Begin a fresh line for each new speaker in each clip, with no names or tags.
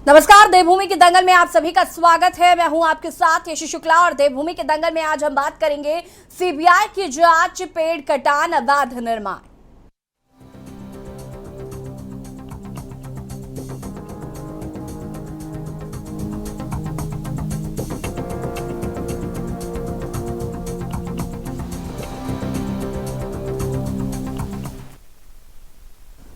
नमस्कार, देवभूमि के दंगल में आप सभी का स्वागत है। मैं हूं आपके साथ यशी शुक्ला और देवभूमि के दंगल में आज हम बात करेंगे सीबीआई की जांच, पेड़ कटान, अवैध निर्माण।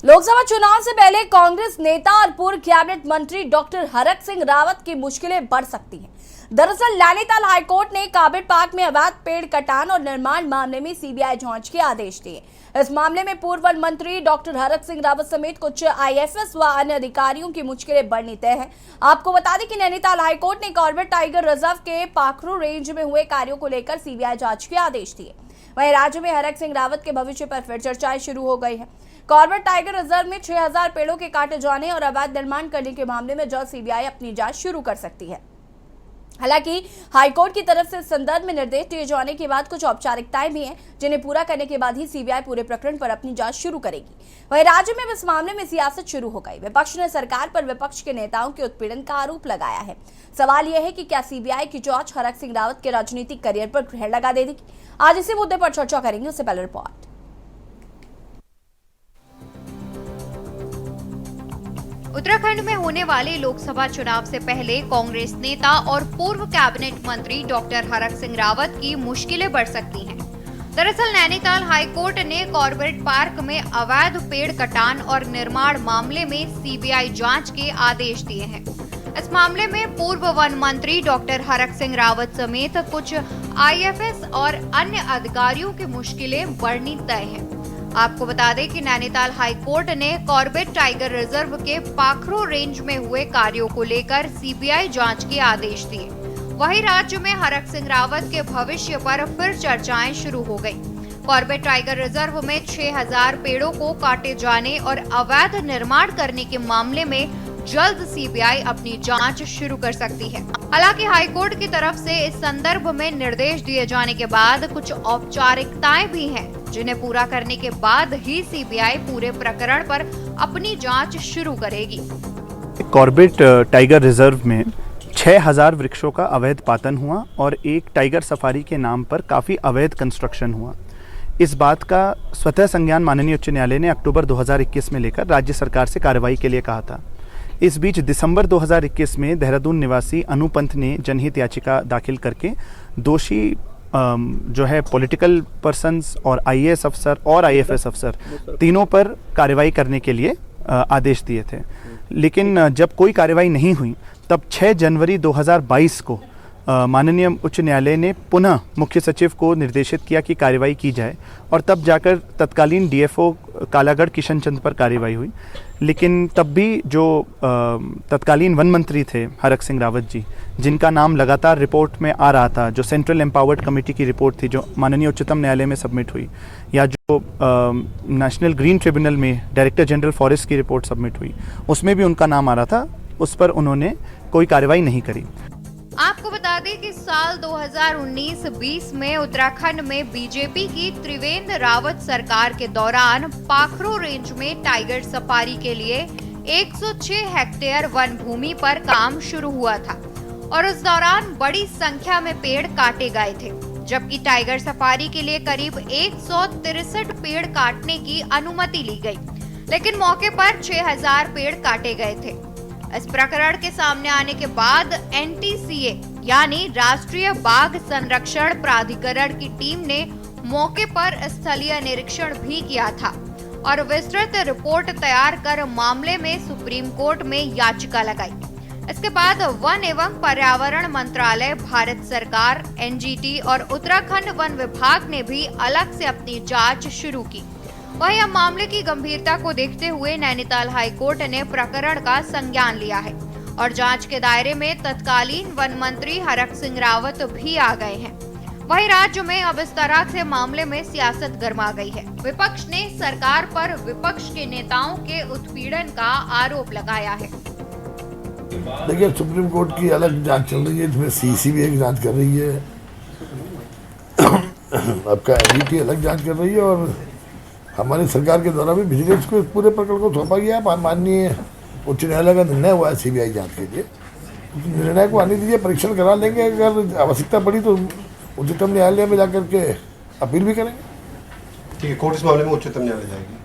लोकसभा चुनाव से पहले कांग्रेस नेता और पूर्व कैबिनेट मंत्री डॉक्टर हरक सिंह रावत की मुश्किलें बढ़ सकती हैं। दरअसल नैनीताल हाईकोर्ट ने काबिड पार्क में अवैध पेड़ कटान और निर्माण मामले में सीबीआई जांच के आदेश दिए। इस मामले में पूर्व वन मंत्री डॉक्टर हरक सिंह रावत समेत कुछ आईएफएस व अन्य अधिकारियों की मुश्किलें बढ़नी तय है। आपको बता दें कि नैनीताल हाईकोर्ट ने कॉर्बेट टाइगर रिजर्व के पाखरू रेंज में हुए कार्यों को लेकर सीबीआई जांच के आदेश दिए। वहीं राज्य में हरक सिंह रावत के भविष्य पर फिर चर्चाएं शुरू हो गई है। कॉर्बेट टाइगर रिजर्व में 6000 पेड़ों के काटे जाने और अवैध निर्माण करने के मामले में जल्द सीबीआई अपनी जांच शुरू कर सकती है। हालांकि हाईकोर्ट की तरफ से इस संदर्भ में निर्देश दिए जाने के बाद कुछ औपचारिकताएं भी हैं, जिन्हें पूरा करने के बाद ही सीबीआई पूरे प्रकरण पर अपनी जांच शुरू करेगी। वहीं राज्य में इस मामले में सियासत शुरू हो गई। विपक्ष ने सरकार पर विपक्ष के नेताओं के उत्पीड़न का आरोप लगाया है। सवाल यह है कि क्या सीबीआई की जांच हरक सिंह रावत के राजनीतिक करियर पर ग्रहण लगा देगी? आज इसी मुद्दे पर चर्चा करेंगे। उससे पहले रिपोर्ट।
उत्तराखंड में होने वाले लोकसभा चुनाव से पहले कांग्रेस नेता और पूर्व कैबिनेट मंत्री डॉक्टर हरक सिंह रावत की मुश्किलें बढ़ सकती हैं। दरअसल नैनीताल हाईकोर्ट ने कॉर्बेट पार्क में अवैध पेड़ कटान और निर्माण मामले में सीबीआई जांच के आदेश दिए हैं। इस मामले में पूर्व वन मंत्री डॉक्टर हरक सिंह रावत समेत कुछ आईएफएस और अन्य अधिकारियों की मुश्किलें बढ़नी तय है। आपको बता दें कि नैनीताल हाईकोर्ट ने कॉर्बेट टाइगर रिजर्व के पाखरू रेंज में हुए कार्यों को लेकर सीबीआई जांच के आदेश दिए। वहीं राज्य में हरक सिंह रावत के भविष्य पर फिर चर्चाएं शुरू हो गई। कॉर्बेट टाइगर रिजर्व में 6000 पेड़ों को काटे जाने और अवैध निर्माण करने के मामले में जल्द सीबीआई अपनी जांच शुरू कर सकती है। हालांकि हाईकोर्ट की तरफ से इस संदर्भ में निर्देश दिए जाने के बाद कुछ औपचारिकताएं भी हैं, जिन्हें पूरा करने के बाद ही सीबीआई पूरे प्रकरण पर अपनी जांच शुरू करेगी।
कॉर्बेट टाइगर रिजर्व में 6000 वृक्षों का अवैध पातन हुआ और एक टाइगर सफारी के नाम पर काफ़ी अवैध कंस्ट्रक्शन हुआ। इस बात का स्वतः संज्ञान माननीय उच्च न्यायालय ने अक्टूबर 2021 में लेकर राज्य सरकार से कार्रवाई के लिए कहा था। इस बीच दिसंबर 2021 में देहरादून निवासी अनुपंथ ने जनहित याचिका दाखिल करके दोषी जो है पॉलिटिकल पर्सन्स और आईएएस अफसर और आईएफएस अफसर तीनों पर कार्रवाई करने के लिए आदेश दिए थे। लेकिन जब कोई कार्रवाई नहीं हुई तब 6 जनवरी 2022 को माननीय उच्च न्यायालय ने पुनः मुख्य सचिव को निर्देशित किया कि कार्रवाई की जाए और तब जाकर तत्कालीन डीएफओ कालागढ़ किशन चंद पर कार्रवाई हुई। लेकिन तब भी जो तत्कालीन वन मंत्री थे हरक सिंह रावत जी, जिनका नाम लगातार रिपोर्ट में आ रहा था, जो सेंट्रल एम्पावर्ड कमेटी की रिपोर्ट थी जो माननीय उच्चतम न्यायालय में सबमिट हुई, या जो नेशनल ग्रीन ट्रिब्यूनल में डायरेक्टर जनरल फॉरेस्ट की रिपोर्ट सबमिट हुई, उसमें भी उनका नाम आ रहा था। उस पर उन्होंने कोई कार्रवाई नहीं करी।
आपको बता दें कि साल 2019-20 में उत्तराखंड में बीजेपी की त्रिवेंद्र रावत सरकार के दौरान पाखरू रेंज में टाइगर सफारी के लिए 106 हेक्टेयर वन भूमि पर काम शुरू हुआ था और उस दौरान बड़ी संख्या में पेड़ काटे गए थे, जबकि टाइगर सफारी के लिए करीब 163 पेड़ काटने की अनुमति ली गई, लेकिन मौके पर 6000 पेड़ काटे गए थे। इस प्रकरण के सामने आने के बाद एनटीसीए यानी राष्ट्रीय बाघ संरक्षण प्राधिकरण की टीम ने मौके पर स्थलीय निरीक्षण भी किया था और विस्तृत रिपोर्ट तैयार कर मामले में सुप्रीम कोर्ट में याचिका लगाई। इसके बाद वन एवं पर्यावरण मंत्रालय, भारत सरकार, एनजीटी और उत्तराखंड वन विभाग ने भी अलग से अपनी जांच शुरू की। वहीं अब मामले की गंभीरता को देखते हुए नैनीताल हाईकोर्ट ने प्रकरण का संज्ञान लिया है और जांच के दायरे में तत्कालीन वन मंत्री हरक सिंह रावत भी आ गए हैं। वहीं राज्य में अब इस तरह से मामले में सियासत गर्मा गई है। विपक्ष ने सरकार पर विपक्ष के नेताओं के उत्पीड़न का आरोप लगाया है।
देखिए, सुप्रीम कोर्ट की अलग जांच चल रही है, इसमें सीसी भी एक जांच कर रही है, आपका एनजीटी अलग जांच कर रही है और हमारी सरकार के द्वारा भी विजिलेंस को इस पूरे प्रकरण को सौंपा गया। माननीय उच्च न्यायालय का निर्णय हुआ है सीबीआई जांच के लिए, निर्णय को आने दीजिए, परीक्षण करा लेंगे, अगर आवश्यकता पड़ी तो उच्चतम न्यायालय में जाकर के अपील भी करेंगे।
ठीक है, कोर्ट इस मामले में उच्चतम न्यायालय जाएगी।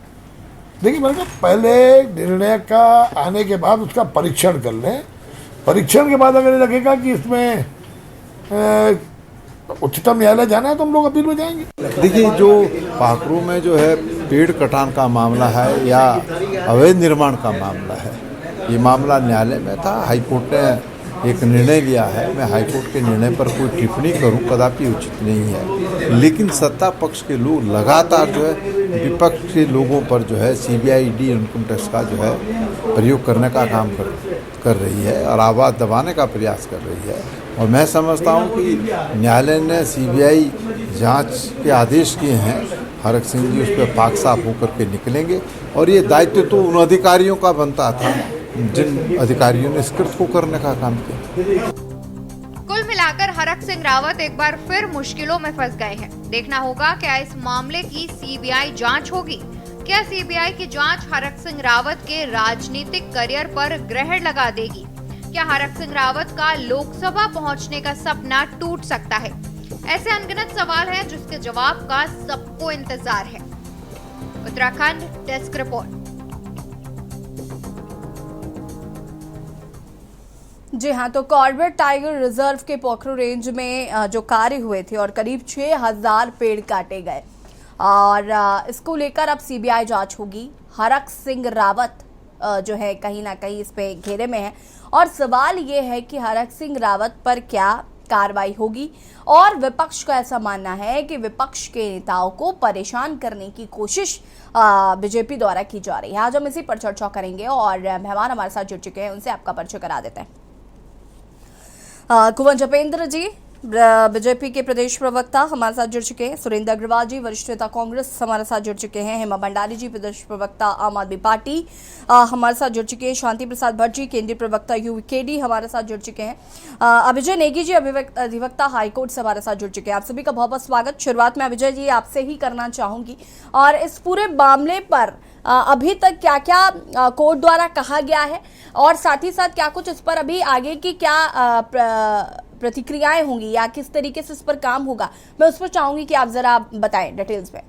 देखिए मैंने कहा पहले निर्णय का आने के बाद उसका परीक्षण कर लें, परीक्षण के बाद अगर लगेगा कि इसमें उच्चतम न्यायालय जाना है तो हम लोग अपील में जाएंगे।
देखिए, जो पाखरू में जो है पेड़ कटान का मामला है या अवैध निर्माण का मामला है, ये मामला न्यायालय में था। हाईकोर्ट ने एक निर्णय लिया है। मैं हाईकोर्ट के निर्णय पर कोई टिप्पणी करूं कदापि उचित नहीं है, लेकिन सत्ता पक्ष के लोग लगातार जो है विपक्ष के लोगों पर जो है सीबीआई ईडी इनकम टैक्स का जो है प्रयोग करने का काम कर रही है और आवाज़ दबाने का प्रयास कर रही है। और मैं समझता हूं कि न्यायालय ने सीबीआई जांच के आदेश किए हैं, हरक सिंह जी उस पर पाक साफ होकर के निकलेंगे और ये दायित्व तो उन अधिकारियों का बनता था जिन अधिकारियों ने इस कृत्य को करने का काम किया।
कुल मिलाकर हरक सिंह रावत एक बार फिर मुश्किलों में फंस गए हैं। देखना होगा क्या इस मामले की सीबीआई जांच होगी। क्या सीबीआई की जांच हरक सिंह रावत के राजनीतिक करियर पर ग्रहण लगा देगी? क्या हरक सिंह रावत का लोकसभा पहुंचने का सपना टूट सकता है? ऐसे अनगिनत सवाल हैं जिसके जवाब का सबको इंतजार है। Uttarakhand desk report.
जी हाँ, तो कॉर्बेट टाइगर रिजर्व के पोखरू रेंज में जो कार्य हुए थे और करीब 6000 पेड़ काटे गए और इसको लेकर अब सीबीआई जांच होगी। हरक सिंह रावत जो है कहीं ना कहीं इस पे घेरे में है और सवाल ये है कि हरक सिंह रावत पर क्या कार्रवाई होगी। और विपक्ष का ऐसा मानना है कि विपक्ष के नेताओं को परेशान करने की कोशिश बीजेपी द्वारा की जा रही है। आज हम इसी पर चर्चा करेंगे और मेहमान हमारे साथ जुड़ चुके हैं, उनसे आपका परिचय करा देते हैं। कुंवर जपेंद्र जी बीजेपी के प्रदेश प्रवक्ता हमारे साथ जुड़ चुके हैं, सुरेंद्र अग्रवाल जी वरिष्ठ नेता कांग्रेस हमारे साथ जुड़ चुके हैं, हेमा भंडारी जी प्रदेश प्रवक्ता आम आदमी पार्टी हमारे साथ जुड़ चुके हैं, शांति प्रसाद भट्ट जी केंद्रीय प्रवक्ता यूकेडी हमारे साथ जुड़ चुके हैं, अभिजय नेगी जी अधिवक्ता हाईकोर्ट से हमारे साथ जुड़ चुके हैं। आप सभी का बहुत बहुत स्वागत। शुरुआत में अभिजय जी आपसे ही करना चाहूंगी और इस पूरे मामले पर अभी तक क्या क्या कोर्ट द्वारा कहा गया है और साथ ही साथ क्या कुछ इस पर अभी आगे की क्या प्रतिक्रियाएं होंगी या किस तरीके से इस पर काम होगा, मैं उस पर चाहूंगी कि आप जरा बताएं डिटेल्स में।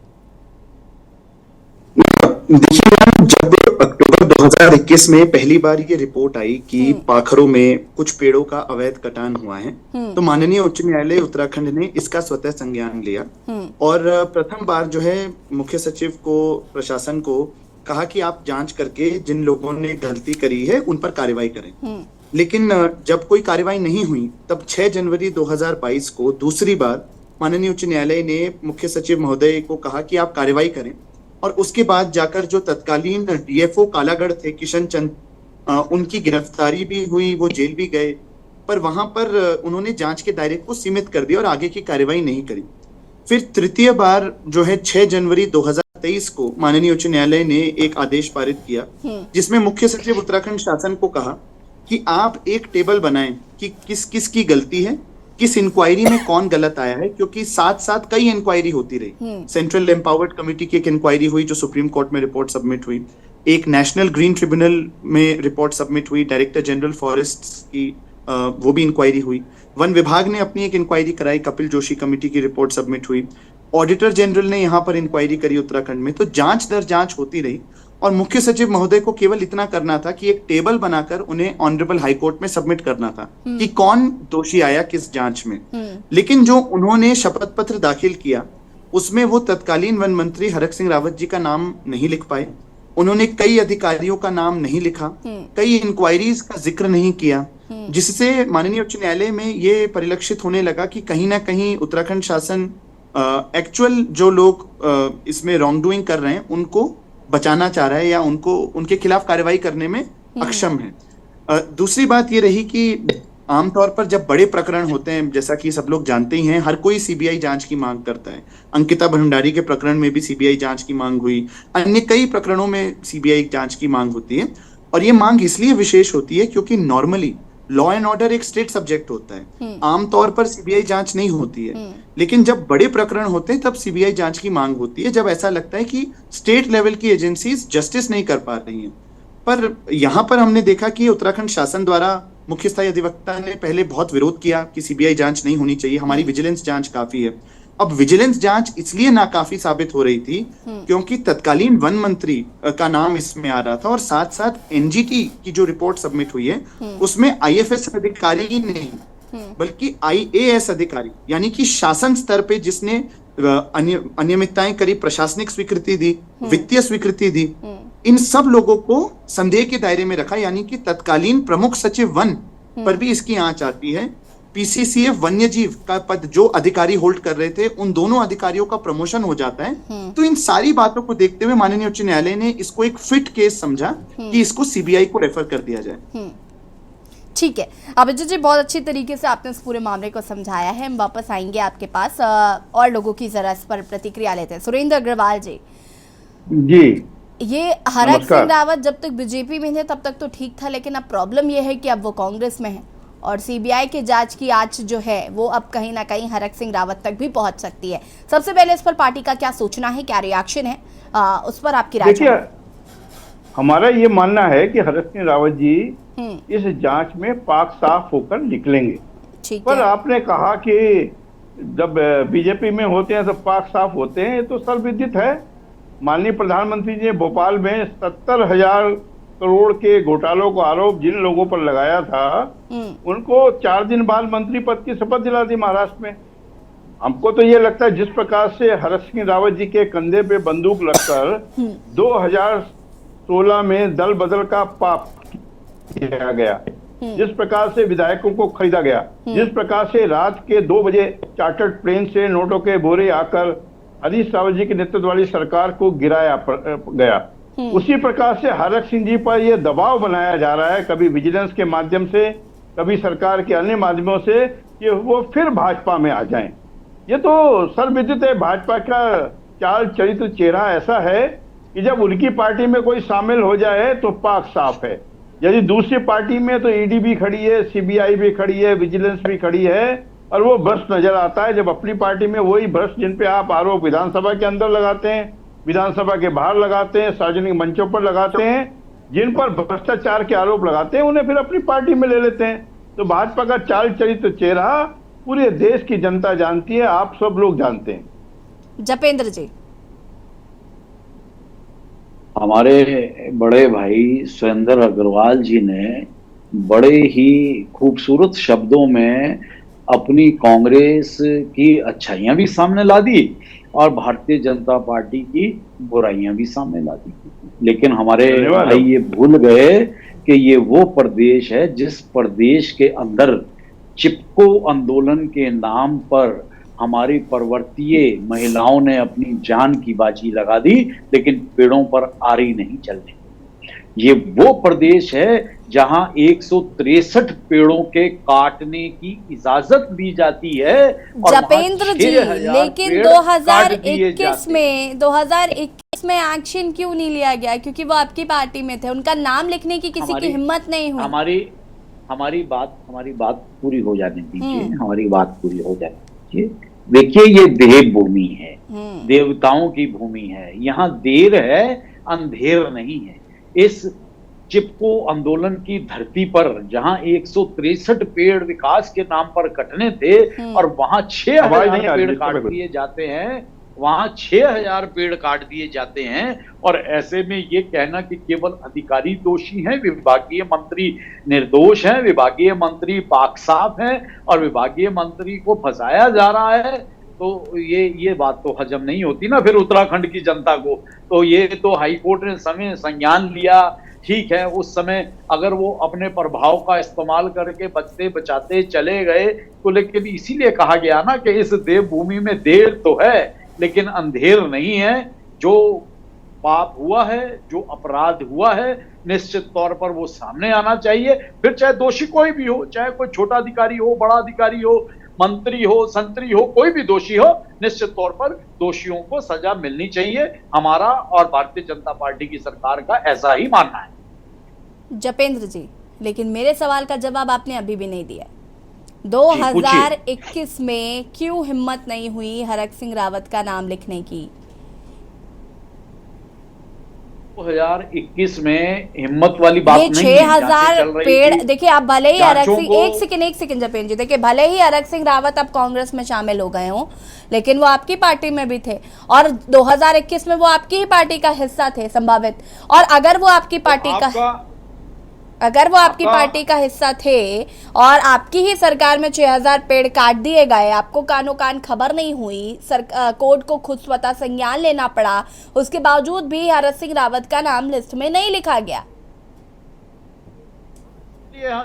देखिए, जब अक्टूबर 2021 में पहली बार ये रिपोर्ट आई कि पाखरों में कुछ पेड़ों का अवैध कटान हुआ है, तो माननीय उच्च न्यायालय उत्तराखंड ने इसका स्वतः संज्ञान लिया और प्रथम बार जो है मुख्य सचिव को, प्रशासन को कहा कि आप जांच करके जिन लोगों ने गलती करी है उन पर कार्रवाई करें। लेकिन जब कोई कार्रवाई नहीं हुई तब 6 जनवरी 2022 को दूसरी बार माननीय उच्च न्यायालय ने मुख्य सचिव महोदय को कहा कि आप कार्रवाई करें और उसके बाद जाकर जो तत्कालीन डीएफओ कालागढ़ थे किशन चंद, उनकी गिरफ्तारी भी हुई, वो जेल भी गए, पर वहां पर उन्होंने जांच के दायरे को सीमित कर दिया और आगे की कार्रवाई नहीं करी। फिर तृतीय बार जो है 6 जनवरी 2023 को माननीय उच्च न्यायालय ने एक आदेश पारित किया जिसमें मुख्य सचिव उत्तराखंड शासन को कहा कि आप एक टेबल बनाएं कि किस किस की गलती है, किस इंक्वायरी में कौन गलत आया है, क्योंकि साथ साथ कई इंक्वायरी होती रही। सेंट्रल एम्पावर्ड कमेटी की एक इंक्वायरी हुई जो सुप्रीम कोर्ट में रिपोर्ट सबमिट हुई, एक नेशनल ग्रीन ट्रिब्यूनल में रिपोर्ट सबमिट हुई, डायरेक्टर जनरल फॉरेस्ट की वो भी इंक्वायरी हुई, वन विभाग ने अपनी एक इंक्वायरी कराई, कपिल जोशी कमेटी की रिपोर्ट सबमिट हुई, ऑडिटर जनरल ने यहाँ पर इंक्वायरी करी उत्तराखंड में। तो जांच दर जांच होती रही और मुख्य सचिव महोदय को केवल इतना करना था कि एक टेबल बनाकर उन्हें ऑनरेबल हाई कोर्ट में सबमिट करना था कि कौन दोषी आया किस जांच में। लेकिन जो उन्होंने शपथ पत्र दाखिल किया उसमें वो तत्कालीन वन मंत्री हरक सिंह रावत जी का नाम नहीं लिख पाए, उन्होंने कई अधिकारियों का नाम नहीं लिखा, कई इंक्वायरीज का जिक्र नहीं किया, जिससे माननीय उच्च न्यायालय में ये परिलक्षित होने लगा कि कहीं ना कहीं उत्तराखंड शासन एक्चुअल जो लोग इसमें रॉन्ग डूइंग कर रहे हैं उनको बचाना चाह रहा है या उनको उनके खिलाफ कार्रवाई करने में अक्षम है। दूसरी बात ये रही कि आमतौर पर जब बड़े प्रकरण होते हैं, जैसा कि सब लोग जानते ही हैं, हर कोई सीबीआई जांच की मांग करता है। अंकिता भंडारी के प्रकरण में भी सीबीआई जांच की मांग हुई, अन्य कई प्रकरणों में सीबीआई जांच की मांग होती है और ये मांग इसलिए विशेष होती है क्योंकि नॉर्मली लॉ एंड ऑर्डर एक स्टेट सब्जेक्ट होता है, आमतौर पर सीबीआई जांच नहीं होती है। लेकिन जब बड़े प्रकरण होते हैं तब सीबीआई जांच की मांग होती है, जब ऐसा लगता है कि स्टेट लेवल की एजेंसीज जस्टिस नहीं कर पा रही हैं। पर यहाँ पर हमने देखा कि उत्तराखंड शासन द्वारा मुख्य स्थायी अधिवक्ता ने पहले बहुत विरोध किया कि सीबीआई जांच नहीं होनी चाहिए, हमारी विजिलेंस जांच काफी है। अब विजिलेंस जांच इसलिए नाकाफी साबित हो रही थी क्योंकि तत्कालीन वन मंत्री का नाम इसमें आ रहा था और साथ साथ एनजीटी की जो रिपोर्ट सबमिट हुई है उसमें आईएफएस अधिकारी ही नहीं बल्कि आईएएस अधिकारी यानी कि शासन स्तर पे जिसने अनियमितताएं करी, प्रशासनिक स्वीकृति दी, वित्तीय स्वीकृति दी, इन सब लोगों को संदेह के दायरे में रखा। यानी कि तत्कालीन प्रमुख सचिव वन पर भी इसकी आंच आती है। पीसीसीएफ वन्यजीव का पद जो अधिकारी होल्ड कर रहे थे उन दोनों अधिकारियों का प्रमोशन हो जाता है। तो इन सारी बातों को देखते हुए माननीय उच्च न्यायालय ने इसको एक फिट केस समझा कि इसको सीबीआई को रेफर कर दिया जाए।
ठीक है अभिजीत जी, बहुत अच्छी तरीके से आपने इस पूरे मामले को समझाया है। हम वापस आएंगे आपके पास, और लोगों की जरा इस पर प्रतिक्रिया लेते हैं। सुरेंद्र अग्रवाल जी, ये हरक सिंह रावत जब तक बीजेपी में थे तब तक तो ठीक था, लेकिन अब प्रॉब्लम ये है कि अब वो कांग्रेस में है और सीबीआई के जांच की आंच जो है वो अब कहीं ना कहीं हरक सिंह रावत तक भी पहुंच सकती है। सबसे पहले इस पर पार्टी का क्या सोचना है, क्या रिएक्शन है, उस पर आपकी राय?
देखिए, हमारा ये मानना है कि हरक सिंह रावत जी इस जांच में पाक साफ होकर निकलेंगे। पर आपने कहा कि जब बीजेपी में होते हैं तो पाक साफ होते हैं, ये तो सर्वविदित है। माननीय प्रधानमंत्री जी ने भोपाल में 70,000 करोड़ के घोटालों को आरोप जिन लोगों पर लगाया था उनको 4 दिन बाद मंत्री पद की शपथ दिला दी महाराष्ट्र में। हमको तो ये लगता है जिस प्रकार से हरक सिंह रावत जी के कंधे पे बंदूक रखकर 2016 में दल बदल का पाप किया गया, जिस प्रकार से विधायकों को खरीदा गया, जिस प्रकार से रात के 2 बजे चार्टर्ड प्लेन से नोटों के बोरे आकर हरीश रावत जी के नेतृत्व वाली सरकार को गिराया गया, उसी प्रकार से हरक सिंह जी पर यह दबाव बनाया जा रहा है, कभी विजिलेंस के माध्यम से, कभी सरकार के अन्य माध्यमों से, कि वो फिर भाजपा में आ जाएं। ये तो सर्वविदित है। भाजपा का चाल चरित्र चेहरा ऐसा है कि जब उनकी पार्टी में कोई शामिल हो जाए तो पाक साफ है। यदि दूसरी पार्टी में तो ईडी भी खड़ी है, सीबीआई भी खड़ी है, विजिलेंस भी खड़ी है, और वो भ्रष्ट नजर आता है। जब अपनी पार्टी में वही भ्रष्ट जिन पे आप आरोप विधानसभा के अंदर लगाते हैं, विधानसभा के बाहर लगाते हैं, सार्वजनिक मंचों पर लगाते हैं, जिन पर भ्रष्टाचार के आरोप लगाते हैं, उन्हें फिर अपनी पार्टी में ले लेते हैं। तो भाजपा का चाल चरित्र चेहरा पूरे देश की जनता जानती है, आप सब लोग जानते हैं।
जपेंद्र जी,
हमारे बड़े भाई सुरेंद्र अग्रवाल जी ने बड़े ही खूबसूरत शब्दों में अपनी कांग्रेस की अच्छाइयां भी सामने ला दी और भारतीय जनता पार्टी की बुराइयां भी सामने ला दी। लेकिन हमारे भाई ये भूल गए कि ये वो प्रदेश है जिस प्रदेश के अंदर चिपको आंदोलन के नाम पर हमारी पर्वतीय महिलाओं ने अपनी जान की बाजी लगा दी, लेकिन पेड़ों पर आरी नहीं चलने। ये वो प्रदेश है जहां 163 पेड़ों के काटने की इजाजत दी जाती है।
जपेंद्र जी, लेकिन 2021 में एक्शन क्यों नहीं लिया गया? क्योंकि वो आपकी पार्टी में थे, उनका नाम लिखने की किसी की हिम्मत नहीं हुई।
हमारी बात पूरी हो जाने दीजिए, हमारी बात पूरी हो जाने दीजिए। देखिए, ये देव भूमि है, देवताओं की भूमि है, यहाँ देर है अंधेर नहीं है। इस चिपको आंदोलन की धरती पर जहां 163 पेड़ विकास के नाम पर कटने थे और वहां 6,000 पेड़ काट दिए जाते हैं, वहां 6,000 पेड़ काट दिए जाते हैं। और ऐसे में ये कहना कि केवल अधिकारी दोषी हैं, विभागीय मंत्री निर्दोष हैं, विभागीय मंत्री पाक साफ हैं और विभागीय मंत्री को फंसाया जा रहा है, तो ये बात तो हजम नहीं होती ना फिर उत्तराखंड की जनता को। तो ये तो हाईकोर्ट ने समय संज्ञान लिया, ठीक है, उस समय अगर वो अपने प्रभाव का इस्तेमाल करके बचते बचाते चले गए तो, लेकिन इसीलिए कहा गया ना कि इस देवभूमि में देर तो है लेकिन अंधेर नहीं है। जो पाप हुआ है, जो अपराध हुआ है, निश्चित तौर पर वो सामने आना चाहिए। फिर चाहे दोषी कोई भी हो, चाहे कोई छोटा अधिकारी हो, बड़ा अधिकारी हो, मंत्री हो, संतरी हो, कोई भी दोषी हो, निश्चित तौर पर दोषियों को सजा मिलनी चाहिए। हमारा और भारतीय जनता पार्टी की सरकार का ऐसा ही मानना है।
जपेंद्र जी, लेकिन मेरे सवाल का जवाब आपने अभी भी नहीं दिया। 2021 में क्यों हिम्मत नहीं हुई हरक सिंह रावत का नाम लिखने की?
2021 में हिम्मत वाली बात
ये
नहीं है।
6000 पेड़, देखिए आप भले ही हरक सिंह, एक सेकंड जपेन जी, देखिए भले ही हरक सिंह रावत अब कांग्रेस में शामिल हो गए हों, लेकिन वो आपकी पार्टी में भी थे और 2021 में वो आपकी ही पार्टी का हिस्सा थे संभावित। और अगर वो आपकी पार्टी का हिस्सा थे और आपकी ही सरकार में 6000 पेड़ काट दिए गए, आपको कानो कान खबर नहीं हुई, कोर्ट को खुद स्वतः संज्ञान लेना पड़ा, उसके बावजूद भी हरक सिंह रावत का नाम लिस्ट में नहीं लिखा गया।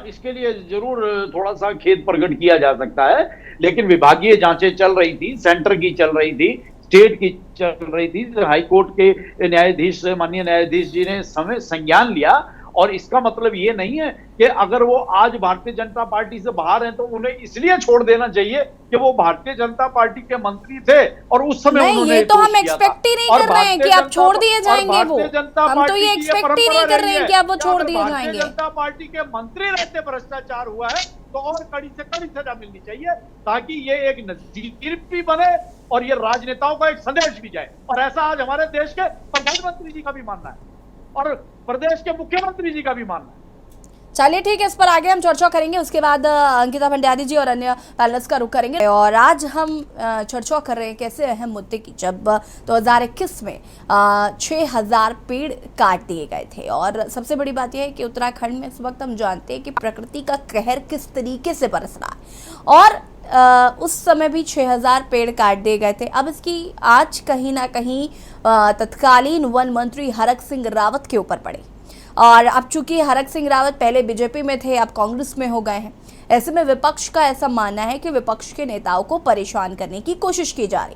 इसके लिए जरूर थोड़ा सा खेद प्रकट किया जा सकता है, लेकिन विभागीय जांचें चल रही थी, सेंटर की चल रही थी, स्टेट की चल रही थी। हाईकोर्ट के न्यायाधीश, माननीय न्यायाधीश जी ने समय संज्ञान लिया और इसका मतलब ये नहीं है कि अगर वो आज भारतीय जनता पार्टी से बाहर हैं तो उन्हें इसलिए छोड़ देना चाहिए कि वो भारतीय जनता पार्टी के मंत्री थे और उस समय
नहीं, ये तो हम एक्सपेक्ट ही नहीं कर रहे हैं कि आप छोड़ दिए जाएंगे। वो हम तो ये एक्सपेक्ट ही नहीं कर रहे हैं कि आप वो छोड़ दिए जाएंगे।
भारतीय जनता पार्टी के मंत्री रहते भ्रष्टाचार हुआ है तो और कड़ी से कड़ी सजा मिलनी चाहिए, ताकि ये एक नजीर भी बने और ये राजनेताओं का एक संदेश भी जाए। और ऐसा आज हमारे देश के प्रधानमंत्री जी का भी मानना है और प्रदेश के मुख्यमंत्री जी का भी मानना है।
चलिए ठीक है, इस पर आगे हम चर्चा करेंगे, उसके बाद अंकिता भंडारी जी और अन्य पैनलिस्ट का रुख करेंगे। और आज हम चर्चा कर रहे हैं कैसे अहम मुद्दे की, जब 2021 में 6000 पेड़ काट दिए गए थे। और सबसे बड़ी बात यह है कि उत्तराखंड में इस वक्त हम जानते हैं कि प्रकृति का कहर किस तरीके से बरस रहा है और उस समय भी 6000 पेड़ काट दिए गए थे। अब इसकी आज कहीं ना कहीं तत्कालीन वन मंत्री हरक सिंह रावत के ऊपर पड़े और अब चूंकि हरक सिंह रावत पहले बीजेपी में थे, अब कांग्रेस में हो गए हैं। ऐसे में विपक्ष का ऐसा मानना है कि विपक्ष के नेताओं को परेशान करने की कोशिश की जा रही।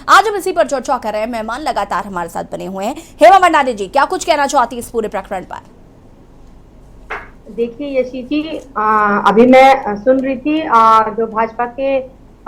आज हम इसी पर चर्चा कर रहे हैं, मेहमान लगातार हमारे साथ बने हुए हैं। हेमा भंडारी जी, क्या कुछ कहना चाहती है इस पूरे प्रकरण पर?
देखिए यशी जी, अभी मैं सुन रही थी जो भाजपा के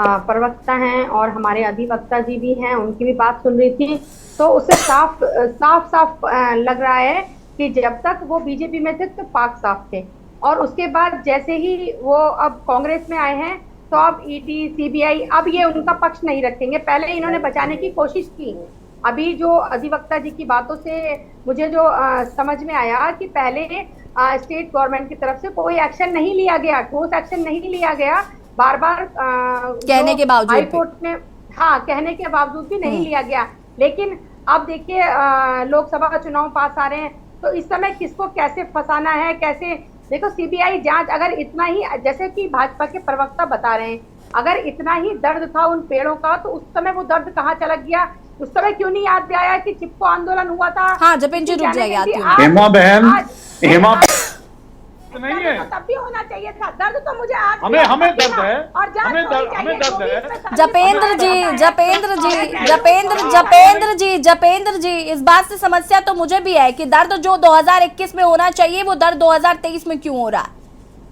प्रवक्ता हैं और हमारे अधिवक्ता जी भी हैं, उनकी भी बात सुन रही थी, तो उससे साफ लग रहा है कि जब तक वो बीजेपी में थे तो पाक साफ थे और उसके बाद जैसे ही वो अब कांग्रेस में आए हैं तो अब ईडी, सीबीआई अब ये उनका पक्ष नहीं रखेंगे। पहले इन्होंने बचाने की कोशिश की। अभी जो अधिवक्ता जी की बातों से मुझे जो समझ में आया कि पहले स्टेट गवर्नमेंट की तरफ से कोई एक्शन नहीं लिया गया, ठोस एक्शन नहीं लिया गया, बार बार
कहने के बावजूद
हाईकोर्ट में कहने के बावजूद भी नहीं लिया गया। लेकिन अब देखिए लोकसभा चुनाव पास आ रहे हैं तो इस समय किसको कैसे फंसाना है, कैसे देखो सीबीआई जांच अगर इतना ही, जैसे कि भाजपा के प्रवक्ता बता रहे हैं, अगर इतना ही दर्द था उन पेड़ों का तो उस समय वो दर्द कहाँ चला गया? उस समय क्यों नहीं याद आया कि चिपको आंदोलन हुआ था?
हाँ जपेन जी रुक जाइए,
हेमा बहन, हेमा नहीं है,
तब भी होना चाहिए था। दर्द तो मुझे आज
हमें दर्द है
और
हमें दर्द है।
जपेंद्र जी इस बात से समस्या तो मुझे भी है कि दर्द जो 2021 में होना चाहिए वो दर्द 2023 में क्यों हो रहा है?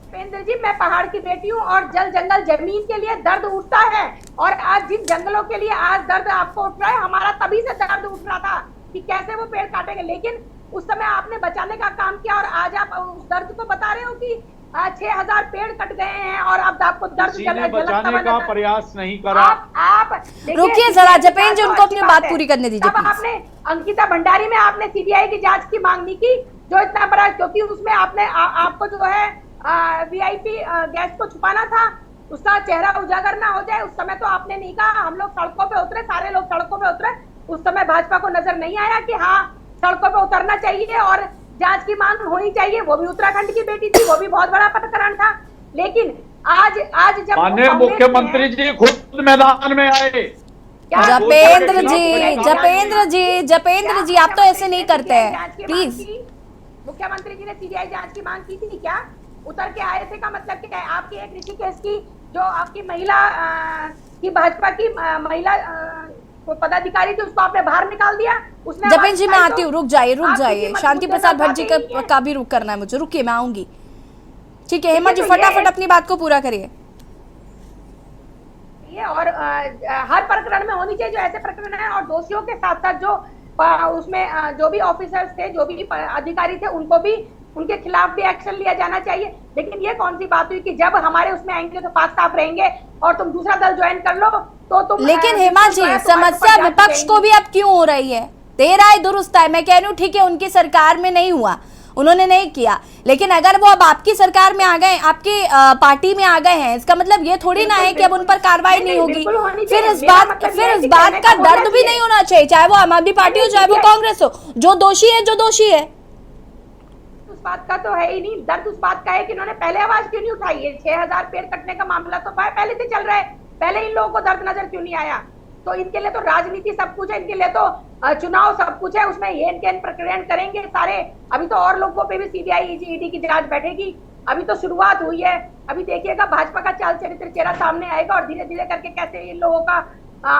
जपेंद्र जी, मैं पहाड़ की बेटी हूँ और जल जंगल जमीन के लिए दर्द उठता है और आज जिन जंगलों के लिए आज दर्द आपको उठ रहा है, हमारा तभी से दर्द उठ रहा था कि कैसे वो पेड़ काटेंगे। लेकिन उस समय आपने बचाने का काम किया और आज आप उस दर्द को बता रहे हो कि 6000 पेड़ कट गए हैं और अब आपको दर्द
बचाने का प्रयास नहीं करा।
आप
रुकिए जरा जपेन जी, उनको अपनी बात पूरी करने दीजिए।
तब आपने अंकिता भंडारी में आपने सीबीआई की जांच की मांग नहीं की, जो इतना बड़ा, क्योंकि उसमें आपने आपको जो है वीआईपी गैस को छुपाना था, उसका चेहरा उजागर ना हो जाए। उस समय तो आपने नहीं कहा, हम लोग सड़कों पे उतरे, सारे लोग सड़कों पे उतरे, उस समय भाजपा को नजर नहीं आया कि हाँ सड़कों पे उतरना चाहिए और जांच की मांग होनी चाहिए। वो भी उत्तराखंड की बेटी थी, वो भी बहुत बड़ा प्रकरण था। लेकिन आज जब
माननीय मुख्यमंत्री जी खुद मैदान में आए।
जपेंद्र जी आप तो ऐसे नहीं करते हैं, प्लीज।
मुख्यमंत्री जी ने सीबीआई जांच की मांग की थी क्या? उतर के आए थे का मतलब क्या है? आपकी एक ऋषिकेश की जो आपकी महिला की भाजपा की महिला पदाधिकारी थी, उसको आपने बाहर निकाल दिया। उसने
जपेन जी मैं आती हूँ, रुक जाइए। शांति प्रसाद भट्ट जी का भी रुक करना है मुझे, रुकिए मैं आऊंगी। ठीक है हेमा जी, फटाफट अपनी बात को पूरा करिए।
और हर प्रकरण में होनी चाहिए जो ऐसे प्रकरण है, और दोषियों के साथ साथ जो उसमें जो भी ऑफिसर्स थे, जो भी अधिकारी थे, उनको भी उनके खिलाफ भी एक्शन लिया जाना चाहिए। लेकिन ये कौन सी बात हुई कि जब हमारे उसमें आएंगे तो पाक साफ रहेंगे और तुम दूसरा दल ज्वाइन कर लो तो तुम।
लेकिन हेमा जी समस्या विपक्ष को भी अब क्यों हो रही है? तेरा ही दुरुस्त है। मैं कह रही हूँ ठीक है, उनकी सरकार में नहीं हुआ, उन्होंने नहीं किया, लेकिन अगर वो अब आपकी सरकार में आ गए, आपकी पार्टी में आ गए हैं, इसका मतलब ये थोड़ी ना है कि अब उन पर कार्रवाई नहीं होगी। फिर इस बात का दर्द भी नहीं होना चाहिए, चाहे वो आम आदमी पार्टी हो चाहे वो कांग्रेस हो। जो दोषी है
उस बात का तो है ही नहीं। दर्द उस बात का है कि इन्होंने पहले आवाज क्यों नहीं उठाई। ये 6000 पेड़ कटने का मामला तो पहले से चल रहा है, पहले इन लोगों को दर्द नजर क्यों नहीं आया। तो इनके लिए तो राजनीति सब कुछ है, इनके लिए तो चुनाव सब कुछ है, उसमें ये इनके प्रकरण करेंगे सारे। अभी तो और लोगों पे भी सीबीआई ईडी की जांच बैठेगी, अभी तो शुरुआत हुई है। अभी देखिएगा भाजपा का चाल चरित्र चेहरा सामने आएगा और धीरे धीरे करके कैसे इन लोगों का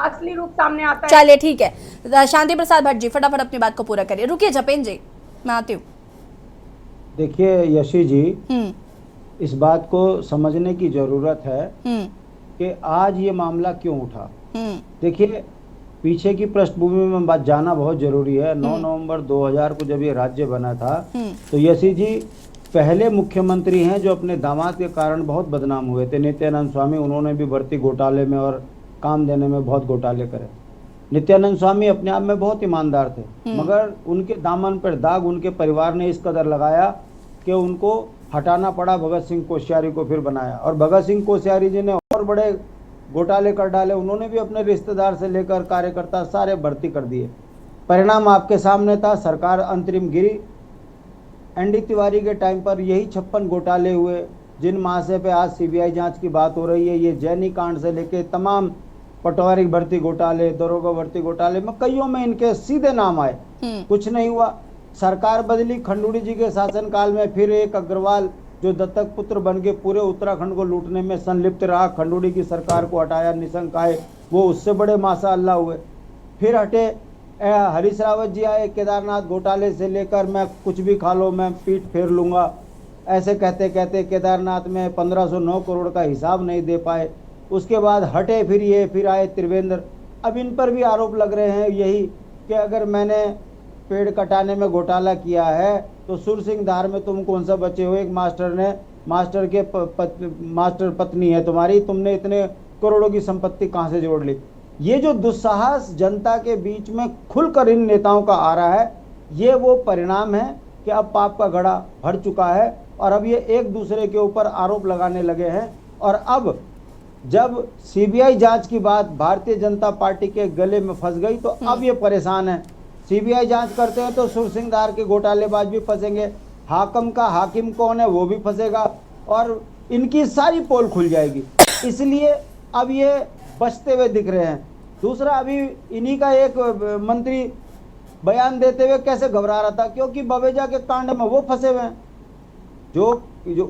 असली रूप सामने आता है।
चलिए ठीक है, शांति प्रसाद भट्ट जी फटाफट अपनी बात को पूरा करिए। रुकिए जपेन जी, मैं आती हूँ।
देखिए यशी जी, इस बात को समझने की जरूरत है कि आज ये मामला क्यों उठा। देखिए पीछे की पृष्ठभूमि में बात जाना बहुत जरूरी है। 9 नवंबर 2000 को जब ये राज्य बना था तो यशी जी पहले मुख्यमंत्री हैं जो अपने दामाद के कारण बहुत बदनाम हुए थे, नित्यानंद स्वामी। उन्होंने भी भर्ती घोटाले में और काम देने में बहुत घोटाले करे। नित्यानंद स्वामी अपने आप में बहुत ईमानदार थे, मगर उनके दामन पर दाग उनके परिवार ने इस कदर लगाया कि उनको हटाना पड़ा। भगत सिंह कोश्यारी को फिर बनाया और भगत सिंह कोश्यारी जी ने और बड़े घोटाले कर डाले। उन्होंने भी अपने रिश्तेदार से लेकर कार्यकर्ता सारे भर्ती कर दिए। परिणाम आपके सामने था, सरकार अंतरिम गिरी। एनडी तिवारी के टाइम पर यही 56 घोटाले हुए, जिन महाशय पे आज सीबीआई जांच की बात हो रही है। ये जैनी कांड से लेके तमाम पटवारी भर्ती घोटाले, दरोगा भर्ती घोटाले में कईयों में इनके सीधे नाम आए, कुछ नहीं हुआ। सरकार बदली, खंडूड़ी जी के शासनकाल में फिर एक अग्रवाल जो दत्तक पुत्र बन के पूरे उत्तराखंड को लूटने में संलिप्त रहा, खंडूड़ी की सरकार को हटाया, निशंक आए, वो उससे बड़े माशाअल्लाह हुए। फिर हटे हरीश रावत जी आए, केदारनाथ घोटाले से लेकर मैं कुछ भी खा लो मैं पीठ फेर लूँगा, ऐसे कहते कहते केदारनाथ में 1509 करोड़ का हिसाब नहीं दे पाए। उसके बाद हटे फिर ये, फिर आए त्रिवेंद्र। अब इन पर भी आरोप लग रहे हैं यही कि अगर मैंने पेड़ कटाने में घोटाला किया है तो सुरसिंह धार में तुम कौन सा बचे हो। एक मास्टर ने, मास्टर के मास्टर पत्नी है तुम्हारी, तुमने इतने करोड़ों की संपत्ति कहाँ से जोड़ ली। ये जो दुस्साहस जनता के बीच में खुलकर इन नेताओं का आ रहा है, ये वो परिणाम है कि अब पाप का घड़ा भर चुका है और अब ये एक दूसरे के ऊपर आरोप लगाने लगे हैं। और अब जब सीबीआई जांच की बात भारतीय जनता पार्टी के गले में फंस गई तो अब ये परेशान है। सीबीआई जांच करते हैं तो सुरसिंह धार के घोटालेबाज भी फंसेंगे, हाकिम का हाकिम कौन है वो भी फंसेगा और इनकी सारी पोल खुल जाएगी। इसलिए अब ये बचते हुए दिख रहे हैं। दूसरा, अभी इन्हीं का एक मंत्री बयान देते हुए कैसे घबरा रहा था, क्योंकि बवेजा के कांड में वो फंसे हुए हैं। जो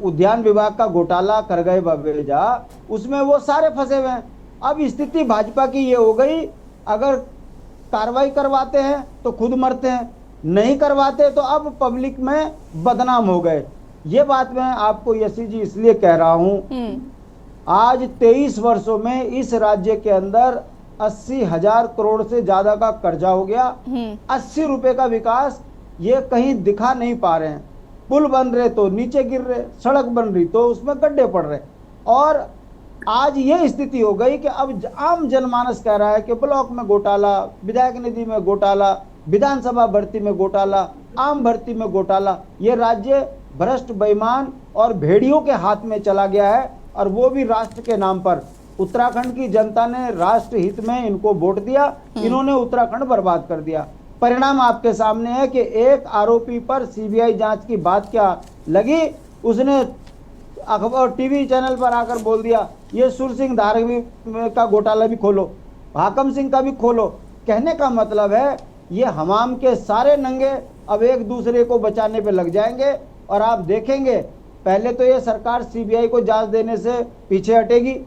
उद्यान विभाग का घोटाला कर गए बवेजा, उसमें वो सारे फंसे हुए हैं। अब स्थिति भाजपा की ये हो गई, अगर कार्रवाई करवाते हैं तो खुद मरते हैं, नहीं करवाते तो अब पब्लिक में बदनाम हो गए। ये बात मैं आपको यशी जी इसलिए कह रहा हूं, आज 23 वर्षों में इस राज्य के अंदर 80,000 करोड़ से ज्यादा का कर्जा हो गया। 80 रुपए का विकास ये कहीं दिखा नहीं पा रहे हैं। पुल बन रहे तो नीचे गिर रहे, सड़क बन रही तो उसमें गड्ढे पड़ रहे। और आज ये स्थिति हो गई कि अब आम जनमानस कह रहा है कि ब्लॉक में घोटाला, विधायक निधि में घोटाला, विधानसभा भर्ती में घोटाला, आम भर्ती में घोटाला। ये राज्य भ्रष्ट, बेईमान और भेड़ियों के हाथ में चला गया है और वो भी राष्ट्र के नाम पर। उत्तराखंड की जनता ने राष्ट्र हित में इनको वोट दिया, इन्होंने उत्तराखंड बर्बाद कर दिया। परिणाम आपके सामने है कि एक आरोपी पर सीबीआई जांच की बात क्या लगी, उसने अखबार टीवी चैनल पर आकर बोल दिया ये सुरसिंह धार का घोटाला भी खोलो, हाकम सिंह का भी खोलो। कहने का मतलब है ये हमाम के सारे नंगे अब एक दूसरे को बचाने पे लग जाएंगे। और आप देखेंगे पहले तो ये सरकार सीबीआई को जांच देने से पीछे हटेगी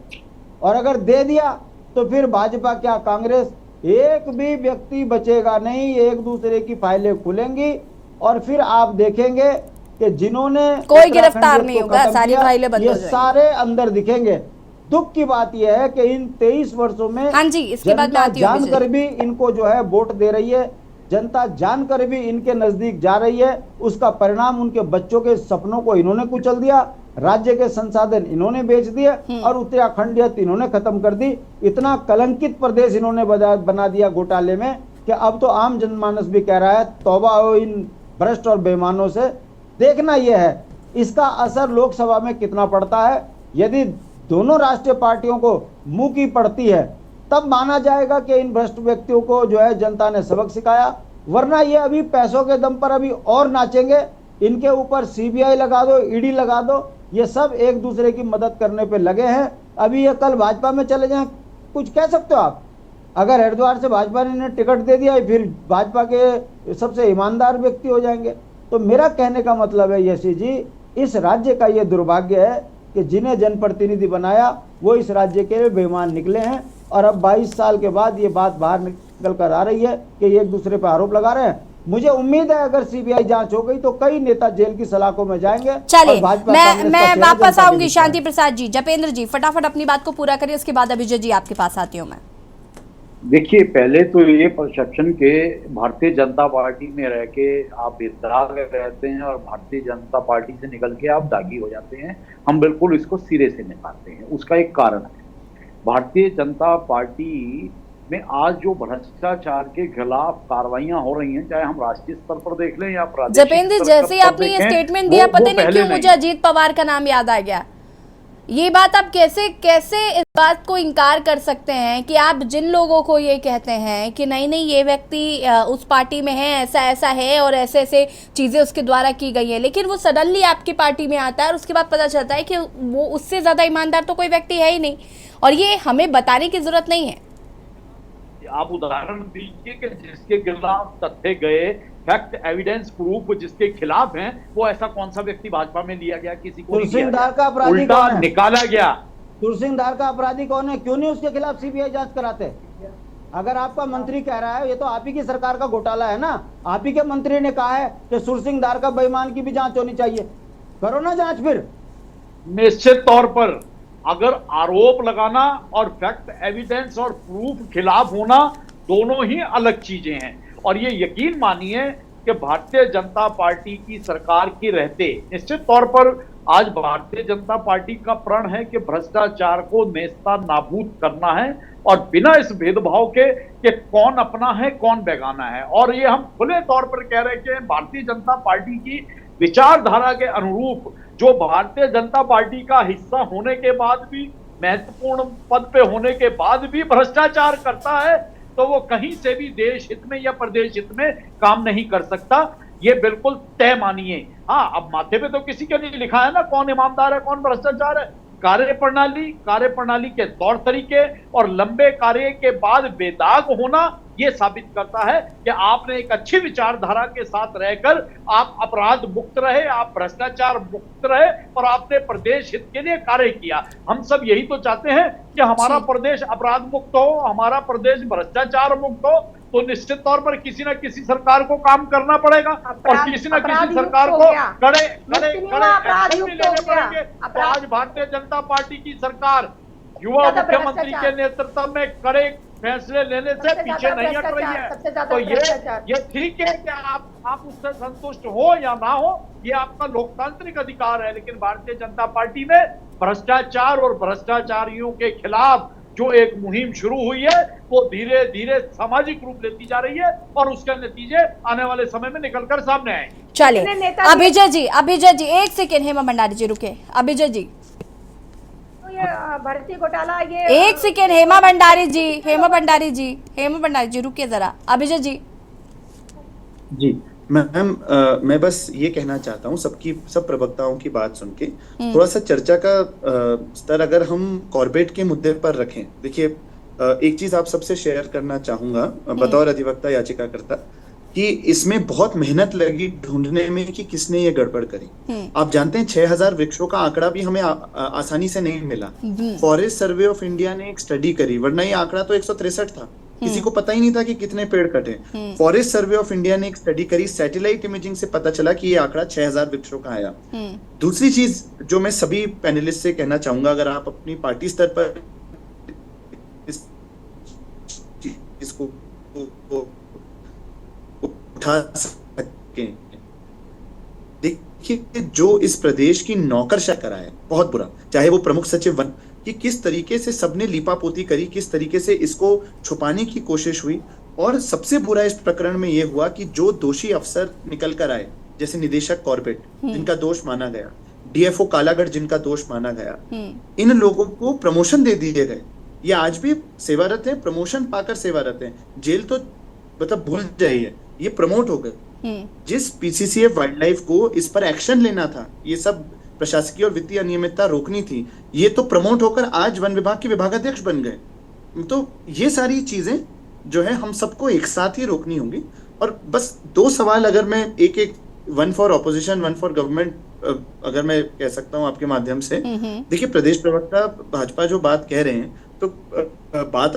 और अगर दे दिया तो फिर भाजपा क्या कांग्रेस, एक भी व्यक्ति बचेगा नहीं, एक दूसरे की फाइलें खुलेंगी और फिर आप देखेंगे कि जिन्होंने
कोई गिरफ्तार नहीं होगा, सारी फाइलें बंद हो जाएंगी,
सारे अंदर दिखेंगे। दुख की बात यह है कि इन 23 वर्षों में
हाँ जी, इसके बाद
जनता जानकर भी इनको जो है वोट दे रही है, जनता जानकर भी इनके नजदीक जा रही है। उसका परिणाम उनके बच्चों के सपनों को इन्होंने कुचल दिया, राज्य के संसाधन इन्होंने बेच दिए और उत्तराखंडियत इन्होंने खत्म कर दी। इतना कलंकित प्रदेश इन्होंने बना दिया घोटाले में कि अब तो आम जनमानस भी कह रहा है तौबा हो इन भ्रष्ट और बेईमानों से। देखना यह है इसका असर लोकसभा में कितना पड़ता है। यदि दोनों राष्ट्रीय पार्टियों को मुंह की पड़ती है तब माना जाएगा कि इन भ्रष्ट व्यक्तियों को जो है जनता ने सबक सिखाया, वरना ये अभी पैसों के दम पर अभी और नाचेंगे। इनके ऊपर सीबीआई लगा दो, ईडी लगा दो, ये सब एक दूसरे की मदद करने पे लगे हैं। अभी ये कल भाजपा में चले जाएं, कुछ कह सकते हो आप? अगर हरिद्वार से भाजपा ने इन्हें टिकट दे दिया फिर भाजपा के सबसे ईमानदार व्यक्ति हो जाएंगे। तो मेरा कहने का मतलब है यशी जी, इस राज्य का ये दुर्भाग्य है कि जिन्हें जनप्रतिनिधि बनाया वो इस राज्य के बेईमान निकले हैं और अब 22 साल के बाद ये बात बाहर निकल कर आ रही है कि ये एक दूसरे पर आरोप लगा रहे हैं। मुझे उम्मीद है अगर सीबीआई जांच हो गई तो कई नेता जेल की सलाखों में जाएंगे।
चलिए मैं वापस आऊंगी शांति प्रसाद जी। जपेंद्र जी फटाफट अपनी बात को पूरा करिए, उसके बाद अभिजय जी आपके पास आती हूँ मैं।
देखिए, पहले तो ये परसेप्शन के भारतीय जनता पार्टी में रह के आप बेदाग रहते हैं और भारतीय जनता पार्टी से निकल के आप दागी हो जाते हैं, हम बिल्कुल इसको सिरे से निकालते हैं। उसका एक कारण है, भारतीय जनता पार्टी में आज जो भ्रष्टाचार के खिलाफ कार्रवाइयां हो रही हैं, चाहे हम राष्ट्रीय स्तर पर देख लें या प्रादेशिक
जपेंद्र, जैसे आपने ये स्टेटमेंट दिया, पता नहीं क्यों मुझे अजीत पवार का नाम याद आ गया। ये बात आप कैसे इस बात को इनकार कर सकते हैं कि आप जिन लोगों को ये कहते हैं कि नहीं नहीं ये व्यक्ति उस पार्टी में है, ऐसा ऐसा है और ऐसे ऐसे चीजें उसके द्वारा की गई है, लेकिन वो सडनली आपकी पार्टी में आता है और उसके बाद पता चलता है कि वो उससे ज्यादा ईमानदार तो कोई व्यक्ति है ही नहीं, और ये हमें बताने की जरूरत नहीं है।
आप उदाहरण दीजिए कि जिसके खिलाफ तथ्य गए, फैक्ट एविडेंस प्रूफ जिसके खिलाफ हैं, वो ऐसा कौन सा व्यक्ति भाजपा में लिया गया? किसी को
तुलसीदार का अपराधी
उल्टा
कौन है?
निकाला गया।
तुलसीदार का अपराधी कौन है? क्यों नहीं उसके खिलाफ सीबीआई जांच कराते? अगर आपका मंत्री कह रहा है ये तो आप ही की सरकार का घोटाला है ना, आप ही के मंत्री ने कहा है कि सुरसिंहदार का बेईमान की भी जांच होनी चाहिए, करो ना जांच। फिर
निश्चित तौर पर अगर आरोप लगाना और फैक्ट एविडेंस और प्रूफ खिलाफ होना दोनों ही अलग चीजें हैं। और ये यकीन मानिए कि भारतीय जनता पार्टी की सरकार की रहते निश्चित तौर पर आज भारतीय जनता पार्टी का प्रण है कि भ्रष्टाचार को नेस्ता नाबूद करना है और बिना इस भेदभाव के कि कौन अपना है कौन बेगाना है। और ये हम खुले तौर पर कह रहे हैं कि भारतीय जनता पार्टी की विचारधारा के अनुरूप जो भारतीय जनता पार्टी का हिस्सा होने के बाद भी, महत्वपूर्ण पद पे होने के बाद भी भ्रष्टाचार करता है, तो वो कहीं से भी देश हित में या प्रदेश हित में काम नहीं कर सकता। ये बिल्कुल तय मानिए। हाँ, अब माथे पे तो किसी के नहीं लिखा है ना कौन ईमानदार है कौन भ्रष्टाचार है। कार्यप्रणाली के तौर तरीके और लंबे कार्य के बाद बेदाग होना ये साबित करता है कि आपने एक अच्छी विचारधारा के साथ रहकर आप अपराध मुक्त रहे, आप भ्रष्टाचार मुक्त रहे और आपने प्रदेश हित के लिए कार्य किया। हम सब यही तो चाहते हैं कि हमारा प्रदेश अपराध मुक्त हो, हमारा प्रदेश भ्रष्टाचार मुक्त हो। तो निश्चित तौर पर किसी न किसी सरकार को काम करना पड़ेगा और किसी न किसी सरकार को कड़े एक्शन लेने पड़ेंगे। तो आज भारतीय जनता पार्टी की सरकार युवा मुख्यमंत्री के नेतृत्व में कड़े फैसले लेने से पीछे नहीं हट रही है। तो ये ठीक है कि आप उससे संतुष्ट हो या ना हो, ये आपका लोकतांत्रिक अधिकार है, लेकिन भारतीय जनता पार्टी में भ्रष्टाचार और भ्रष्टाचारियों के खिलाफ जो एक मुहिम शुरू हुई है वो धीरे धीरे सामाजिक रूप लेती जा रही है और उसके नतीजे आने वाले समय में निकलकर सामने आए।
चलिए अभिजय जी एक सेकेंड, हेमा भंडारी जी रुके। अभिजय जी
भर्ती घोटाला, ये
एक सेकेंड, हेमा भंडारी जी रुकिए जरा। अभिजय जी
मैम, मैं बस ये कहना चाहता हूँ सब प्रवक्ताओं की बात सुन के थोड़ा सा चर्चा का स्तर अगर हम कॉर्बेट के मुद्दे पर रखें। देखिए, एक चीज आप सबसे शेयर करना चाहूंगा बतौर अधिवक्ता याचिकाकर्ता कि इसमें बहुत मेहनत लगी ढूंढने में कि किसने ये गड़बड़ करी। आप जानते हैं 6000 वृक्षों का आंकड़ा भी हमें आसानी से नहीं मिला। फॉरेस्ट सर्वे ऑफ इंडिया ने एक स्टडी करी, वरना ये आंकड़ा तो 163 था, किसी को पता ही नहीं था कि कितने पेड़ कटे। फॉरेस्ट सर्वे ऑफ इंडिया ने एक स्टडी करी, सैटेलाइट इमेजिंग से पता चला कि ये आंकड़ा 6000 वृक्षों का आया। दूसरी चीज जो मैं सभी पैनलिस्ट से कहना चाहूंगा, अगर आप अपनी पार्टी स्तर पर इसको उठा सके, देखिए जो इस प्रदेश की नौकरशाही करा है बहुत बुरा, चाहे वो प्रमुख सचिव वन कि किस तरीके से सबने लीपापोती करी, किस तरीके से इसको छुपाने की कोशिश हुई। और सबसे बुरा इस प्रकरण में यह हुआ कि जो दोषी अफसर निकल कर आए, जैसे निदेशक कॉर्बेट जिनका दोष माना गया, डीएफओ कालागढ़ जिनका दोष माना गया, इन लोगों को प्रमोशन दे दिए गए। ये आज भी सेवारत हैं, प्रमोशन पाकर सेवारत हैं। जेल तो मतलब भूल जाइए, ये प्रमोट हो गए। जिस पीसीसीएफ वाइल्ड लाइफ को इस पर एक्शन लेना था, ये सब प्रशासकीय और वित्तीय अनियमितता रोकनी थी, ये तो प्रमोट होकर आज वन विभाग के विभागाध्यक्ष बन गए। तो ये सारी चीजें जो है हम सबको एक साथ ही रोकनी होंगी। और बस दो सवाल अगर मैं एक one for opposition, one for government अगर मैं कह सकता हूं आपके माध्यम से, देखिए प्रदेश प्रवक्ता भाजपा जो बात कह रहे हैं, तो बात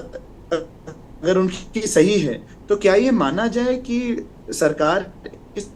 अगर उनकी सही है तो क्या ये माना जाए कि सरकार इस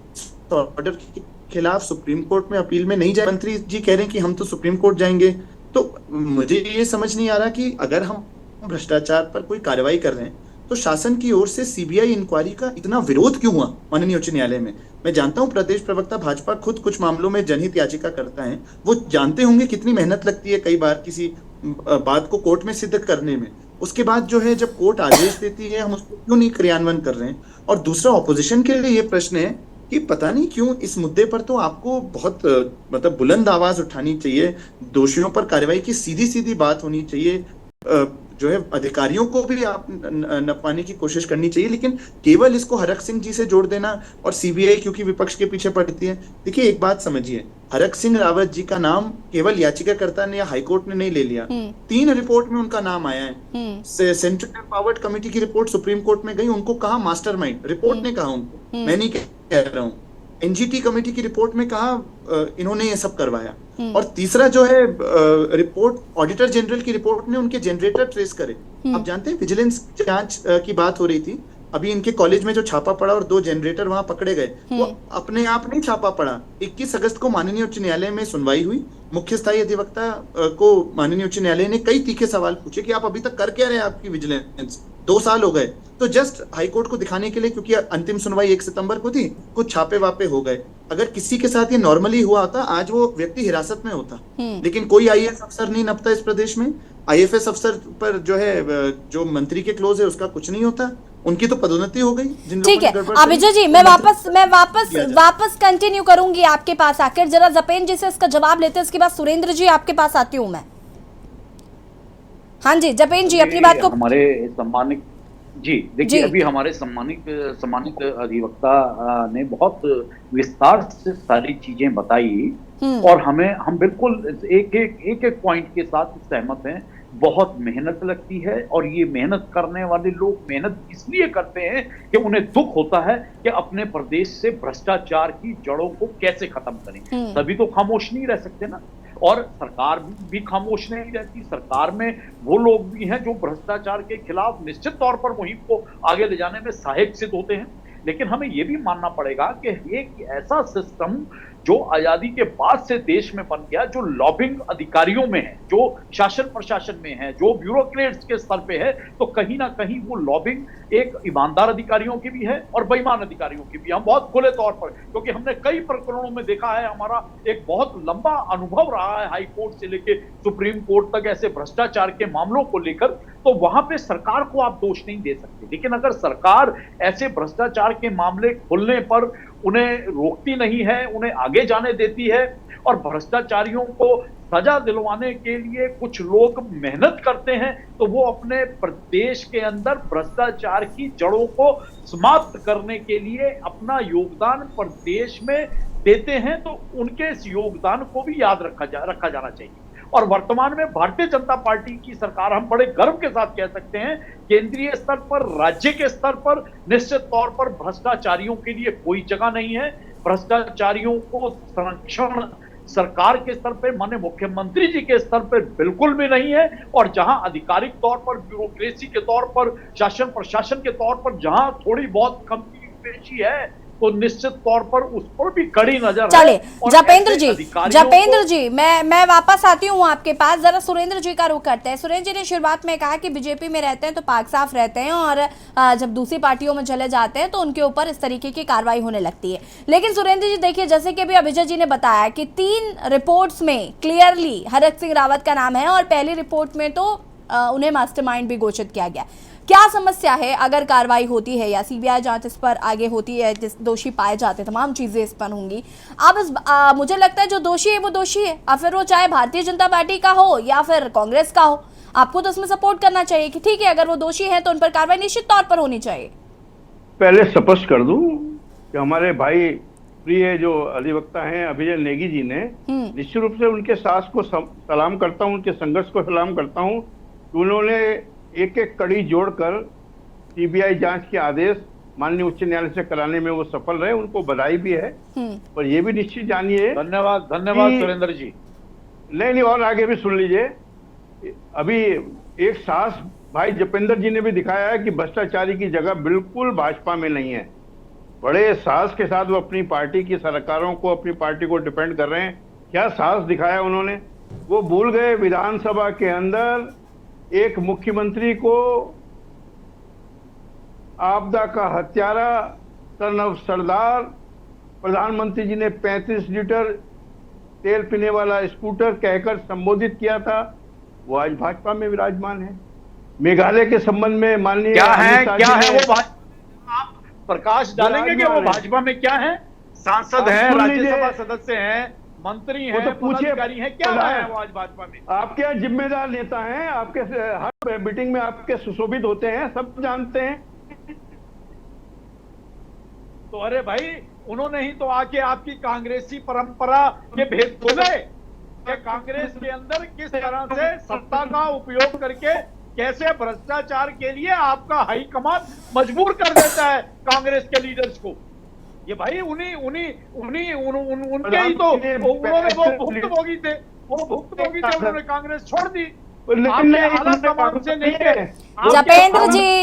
ऑर्डर के खिलाफ सुप्रीम कोर्ट में अपील में नहीं जाए? मंत्री जी कह रहे हैं कि हम तो सुप्रीम कोर्ट जाएंगे। तो मुझे ये समझ नहीं आ रहा कि अगर हम भ्रष्टाचार पर कोई कार्रवाई कर रहे हैं तो शासन की ओर से सीबीआई इंक्वायरी का इतना विरोध क्यों हुआ माननीय उच्च न्यायालय में? मैं जानता हूं प्रदेश प्रवक्ता भाजपा खुद कुछ मामलों में जनहित याचिका करता है, वो जानते होंगे कितनी मेहनत लगती है कई बार किसी बात को कोर्ट में सिद्ध करने में। उसके बाद जो है जब कोर्ट आदेश देती है हम उसको क्यों नहीं क्रियान्वयन कर रहे हैं? और दूसरा ऑपोजिशन के लिए ये प्रश्न है कि पता नहीं क्यों इस मुद्दे पर तो आपको बहुत मतलब बुलंद आवाज उठानी चाहिए, दोषियों पर कार्रवाई की सीधी सीधी बात होनी चाहिए, जो है अधिकारियों को भी आप नपवाने की कोशिश करनी चाहिए, लेकिन केवल इसको हरक सिंह जी से जोड़ देना और सीबीआई क्योंकि विपक्ष के पीछे पड़ती है। देखिए एक बात समझिए, हरक सिंह रावत जी का नाम केवल याचिकाकर्ता ने या हाईकोर्ट ने नहीं ले लिया, 3 रिपोर्ट में उनका नाम आया है। सेंट्रल एम्पावर्ड कमेटी की रिपोर्ट सुप्रीम कोर्ट में गई, उनको कहा मास्टरमाइंड, रिपोर्ट ने कहा उनको, मैं नहीं कह रहा हूँ। एनजीटी कमेटी की रिपोर्ट में कहा इन्होंने ये सब करवाया। और तीसरा जो है रिपोर्ट ऑडिटर जनरल की रिपोर्ट ने उनके जनरेटर ट्रेस करे। आप जानते हैं विजिलेंस जांच की बात हो रही थी, अभी इनके कॉलेज में जो छापा पड़ा और 2 जनरेटर वहां पकड़े गए, वो अपने आप नहीं छापा पड़ा। 21 अगस्त को माननीय उच्च न्यायालय में सुनवाई हुई, मुख्य स्थायी अधिवक्ता को माननीय उच्च न्यायालय ने कई तीखे सवाल पूछे कि आप अभी तक कर क्या रहे हैं, आपकी विजिलेंस 2 साल हो गए। तो जस्ट हाईकोर्ट को दिखाने के लिए, क्योंकि अंतिम सुनवाई 1 सितंबर को थी, कुछ छापे वापे हो गए। अगर किसी के साथ ये नॉर्मली हुआ होता आज वो व्यक्ति हिरासत में होता, लेकिन कोई आईएएस अफसर नहीं नपता इस प्रदेश में। आईएफएस अफसर पर जो है जो मंत्री के क्लोज है उसका कुछ नहीं होता, उनकी तो पदोन्नति हो गई।
ठीक है अभिजय जी, मैं वापस कंटिन्यू करूंगी आपके पास आकर, जरा जपेन जी से इसका जवाब लेते हैं, उसके बाद सुरेंद्र जी आपके पास आती हूँ मैं। हाँ जी जपेन जी अपनी बात को।
हमारे सम्मानित जी देखिए, अभी हमारे सम्मानित अधिवक्ता ने बहुत विस्तार से सारी चीजें बताई और हम बिल्कुल एक पॉइंट के साथ सहमत हैं। बहुत मेहनत लगती है और ये मेहनत करने वाले लोग मेहनत इसलिए करते हैं कि उन्हें दुख होता है कि अपने प्रदेश से भ्रष्टाचार की जड़ों को कैसे खत्म करें। तभी तो खामोश नहीं रह सकते ना, और सरकार भी खामोश नहीं रहती। सरकार में वो लोग भी हैं जो भ्रष्टाचार के खिलाफ निश्चित तौर पर मुहिम को आगे ले जाने में सहायक सिद्ध होते हैं। लेकिन हमें ये भी मानना पड़ेगा कि एक ऐसा सिस्टम जो आजादी के बाद से देश में बन गया, जो लॉबिंग अधिकारियों में है, जो शासन प्रशासन में है, जो ब्यूरोक्रेट्स के स्तर पे है, तो कहीं ना कहीं वो लॉबिंग एक ईमानदार अधिकारियों की भी है और बेईमान अधिकारियों की भी। हम बहुत खुले तौर पर, क्योंकि हमने कई प्रकरणों में देखा है, हमारा एक बहुत लंबा अनुभव रहा है हाई कोर्ट से लेके सुप्रीम कोर्ट तक ऐसे भ्रष्टाचार के मामलों को लेकर, तो वहां पे सरकार को आप दोष नहीं दे सकते। लेकिन अगर सरकार ऐसे भ्रष्टाचार के मामले खुलने पर उन्हें रोकती नहीं है, उन्हें आगे जाने देती है और भ्रष्टाचारियों को सजा दिलवाने के लिए कुछ लोग मेहनत करते हैं, तो वो अपने प्रदेश के अंदर भ्रष्टाचार की जड़ों को समाप्त करने के लिए अपना योगदान प्रदेश में देते हैं, तो उनके इस योगदान को भी याद रखा जाना चाहिए। और वर्तमान में भारतीय जनता पार्टी की सरकार, हम बड़े गर्व के साथ कह सकते हैं, केंद्रीय स्तर पर, राज्य के स्तर पर निश्चित तौर पर भ्रष्टाचारियों के लिए कोई जगह नहीं है। भ्रष्टाचारियों को संरक्षण सरकार के स्तर पर, माननीय मुख्यमंत्री जी के स्तर पर बिल्कुल भी नहीं है। और जहां आधिकारिक तौर पर, ब्यूरोक्रेसी के तौर पर, शासन प्रशासन के तौर पर जहां थोड़ी बहुत कमी पेशी है, तो निश्चित तौर पर उस पर भी कड़ी नजर।
चले जपेंद्र जी मैं वापस आती हूँ आपके पास, जरा सुरेंद्र जी का रुख करते हैं। सुरेंद्र जी ने शुरुआत में कहा कि बीजेपी में रहते हैं तो पाक साफ रहते हैं और जब दूसरी पार्टियों में चले जाते हैं तो उनके ऊपर इस तरीके की कार्रवाई होने लगती है। लेकिन सुरेंद्र जी देखिए, जैसे कि अभी अभिजय जी ने बताया कि 3 रिपोर्ट्स में क्लियरली हरक सिंह रावत का नाम है और पहली रिपोर्ट में तो उन्हें मास्टरमाइंड भी घोषित किया गया। क्या समस्या है अगर कार्रवाई होती है या सीबीआई जांच इस पर आगे होती है, जिस दोषी पाए जाते तमाम चीजें इस पर होंगी। अब मुझे लगता है जो दोषी है वो दोषी है, अब फिर वो चाहे भारतीय जनता पार्टी का हो या फिर कांग्रेस का हो, आपको तो उसमें सपोर्ट करना चाहिए कि ठीक है अगर वो दोषी है तो उन पर कार्रवाई निश्चित तौर पर होनी चाहिए।
पहले स्पष्ट कर दूं कि हमारे भाई प्रिय जो अधिवक्ता हैं अभिजय नेगी जी ने निश्चित रूप से उनके साहस को सलाम करता हूं, उनके संघर्ष को सलाम करता हूं कि उन्होंने एक एक कड़ी जोड़कर सीबीआई जांच के आदेश माननीय उच्च न्यायालय से कराने में वो सफल रहे, उनको बधाई भी है। पर ये भी निश्चित जानिए,
धन्यवाद सुरेंद्र जी।
नहीं और आगे भी सुन लीजिए, अभी एक साहस भाई जपेंद्र जी ने भी दिखाया है कि भ्रष्टाचारी की जगह बिल्कुल भाजपा में नहीं है। बड़े साहस के साथ वो अपनी पार्टी की सरकारों को, अपनी पार्टी को डिपेंड कर रहे हैं। क्या साहस दिखाया उन्होंने, वो भूल गए विधानसभा के अंदर एक मुख्यमंत्री को आपदा का हत्यारा सन ऑफ सरदार, प्रधानमंत्री जी ने 35 लीटर तेल पीने वाला स्कूटर कहकर संबोधित किया था, वो आज भाजपा में विराजमान है। मेघालय के संबंध में माननीय
क्या है वो आप प्रकाश डालेंगे कि वो भाजपा में क्या है? सांसद हैं, राज्यसभा सदस्य हैं, मंत्री हैं, पदाधिकारी हैं, क्या है वो आज भाजपा में?
आपके यहाँ जिम्मेदार नेता हैं, आपके हर मीटिंग में आपके सुशोभित होते हैं, सब जानते हैं।
तो अरे भाई उन्होंने ही तो आके आपकी कांग्रेसी परंपरा के भेद खोले कि कांग्रेस के अंदर किस तरह से सत्ता का उपयोग करके कैसे भ्रष्टाचार के लिए आपका हाईकमान मजबूर कर देता है कांग्रेस के लीडर्स को। ये भाई उनके ही तो उन्होंने वो भुक्तभोगी थे, उन्होंने कांग्रेस छोड़ दी।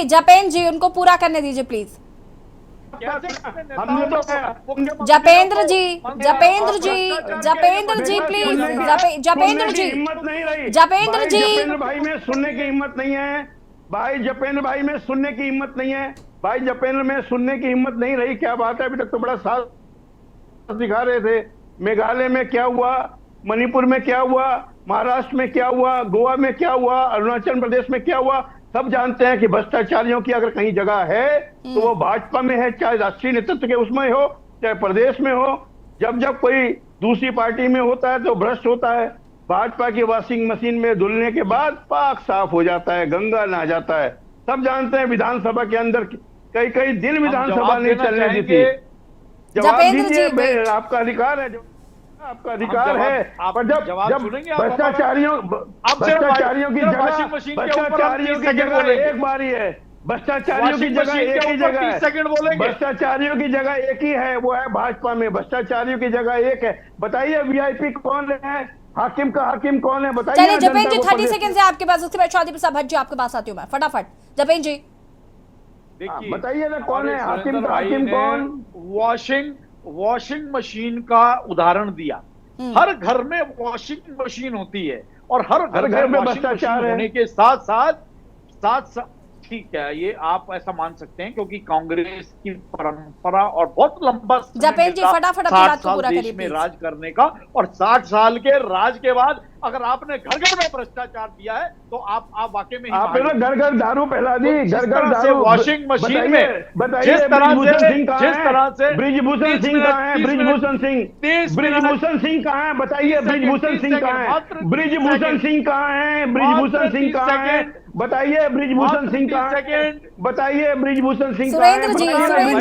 जपेंद्र जी उनको पूरा करने दीजिए प्लीज। जपेंद्र जी प्लीज। जपेंद्र जी
भाई में सुनने की हिम्मत नहीं है, भाई जपेंद्र भाई में सुनने की हिम्मत नहीं है, भाई जपेंद्र में सुनने की हिम्मत नहीं रही। क्या बात है, अभी तक तो बड़ा साथ दिखा रहे थे। मेघालय में क्या हुआ, मणिपुर में क्या हुआ, महाराष्ट्र में क्या हुआ, गोवा में क्या हुआ, अरुणाचल प्रदेश में क्या हुआ, सब जानते हैं कि भ्रष्टाचारियों की अगर कहीं जगह है तो वो भाजपा में है, चाहे राष्ट्रीय नेतृत्व के उसमें हो, चाहे प्रदेश में हो। जब कोई दूसरी पार्टी में होता है तो भ्रष्ट होता है। भाजपा की वॉशिंग मशीन में धुलने के बाद पाक साफ हो जाता है, गंगा नहा जाता है। सब जानते हैं विधानसभा के अंदर कई दिन विधानसभा नहीं चलने दी थी। जवाब दीजिए, आपका अधिकार है, आपका अधिकार है। पर जब भ्रष्टाचारियों की जगह एक बारी है, भ्रष्टाचारियों की जगह एक ही जगह है, भ्रष्टाचारियों की जगह एक ही है, वो है भाजपा में। भ्रष्टाचारियों की जगह एक है। बताइए वीआईपी कौन है, हाकिम का हाकिम कौन है, बताइए।
चलिए जपेंद्र जी 30 सेकंड से आपके पास, उसके बाद चौधरी प्रसाद भट्ट जी आपके पास आती हूँ मैं फटाफट। जपेंद्र जी
बताइए ना कौन है हाकिम का हाकिम कौन?
वॉशिंग मशीन का उदाहरण दिया। हर घर में वॉशिंग मशीन होती है और हर घर में भ्रष्टाचार होने के साथ ठीक है, ये आप ऐसा मान सकते हैं क्योंकि कांग्रेस की परंपरा और बहुत लंबा देश में राज करने का, और 60 साल के राज के बाद अगर आपने घर में भ्रष्टाचार दिया है तो आप वाकई में
घर दारू फैला दी, घर
से वॉशिंग मशीन में जिस तरह से
ब्रिजभूषण सिंह कहाँ है? ब्रिजभूषण सिंह कहाँ है? बताइए ब्रिजभूषण सिंह कहाँ है? ब्रिजभूषण सिंह कहाँ है? ब्रिजभूषण सिंह कहाँ है? बताइए ब्रिजभूषण सिंह कहाँ है? बताइए ब्रिजभूषण सिंह
सुरेंद्र जी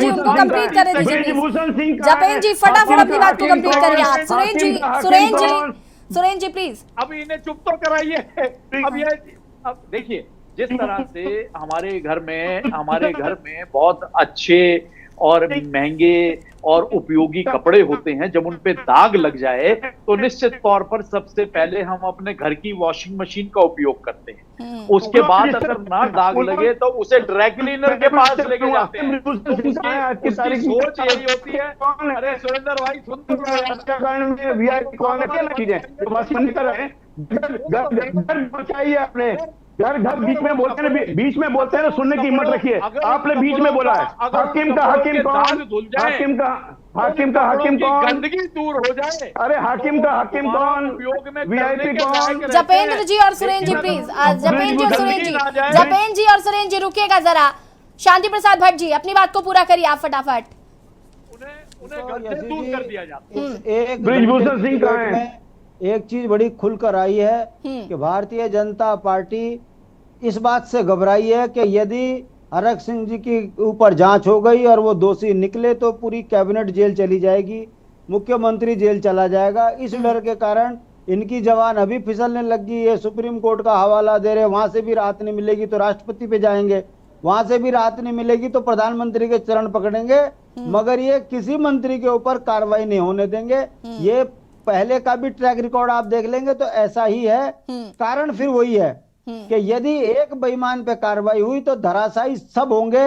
उनको कंप्लीट कर दीजिए।
ब्रिजभूषण सिंह
जपेंद्र जी फटाफट अपनी बात को कंप्लीट करिए आप। सुरेंद्र जी प्लीज।
अब इन्हें चुप तो कराइए। अब देखिए जिस तरह से हमारे घर में बहुत अच्छे और महंगे और उपयोगी कपड़े होते हैं, जब उन पे दाग लग जाए तो निश्चित तौर पर सबसे पहले हम अपने घर की वॉशिंग मशीन का उपयोग करते हैं। उसके बाद अगर ना दाग लगे तो उसे ड्राई क्लीनर के पास लेके जाते हैं। तो उसकी सोच यही होती है। अरे सुरेंद्र भाई सुन तो
आपने घर बीच में बोलते हैं ना, सुनने की हिम्मत रखिए। आपने बीच में बोला है हाकिम का हाकिम कौन? हाकिम का हाकिम कौन?
गंदगी दूर हो जाए।
अरे हाकिम का हाकिम कौन? वीआईपी कौन?
जपेंद्र जी और सुरेंद्र जी प्लीज, जपेंद्र जी और सुरेंद्र जी, जपेंद्र जी और सुरेंद्र जी रुकिएगा जरा। शांति प्रसाद भट्ट जी अपनी बात को पूरा करिए आप फटाफट।
उन्हें घर से दूर कर दिया जाता है।
एक
ब्रिजभूषण सिंह कहाँ है?
एक चीज बड़ी खुलकर आई है कि भारतीय जनता पार्टी इस बात से घबराई है कि यदि हरक सिंह जी की ऊपर जांच हो गई और वो दोषी निकले तो पूरी कैबिनेट जेल चली जाएगी, मुख्यमंत्री जेल चला जाएगा। इस डर के कारण इनकी जवान अभी फिसलने लगी है। सुप्रीम कोर्ट का हवाला दे रहे, वहां से भी राहत नहीं मिलेगी तो राष्ट्रपति पे जाएंगे, वहां से भी राहत नहीं मिलेगी तो प्रधानमंत्री के चरण पकड़ेंगे, मगर ये किसी मंत्री के ऊपर कार्रवाई नहीं होने देंगे। ये पहले का भी ट्रैक रिकॉर्ड आप देख लेंगे तो ऐसा ही है। कारण फिर वही है कि यदि एक बेईमान पे कार्रवाई हुई तो धराशायी सब होंगे।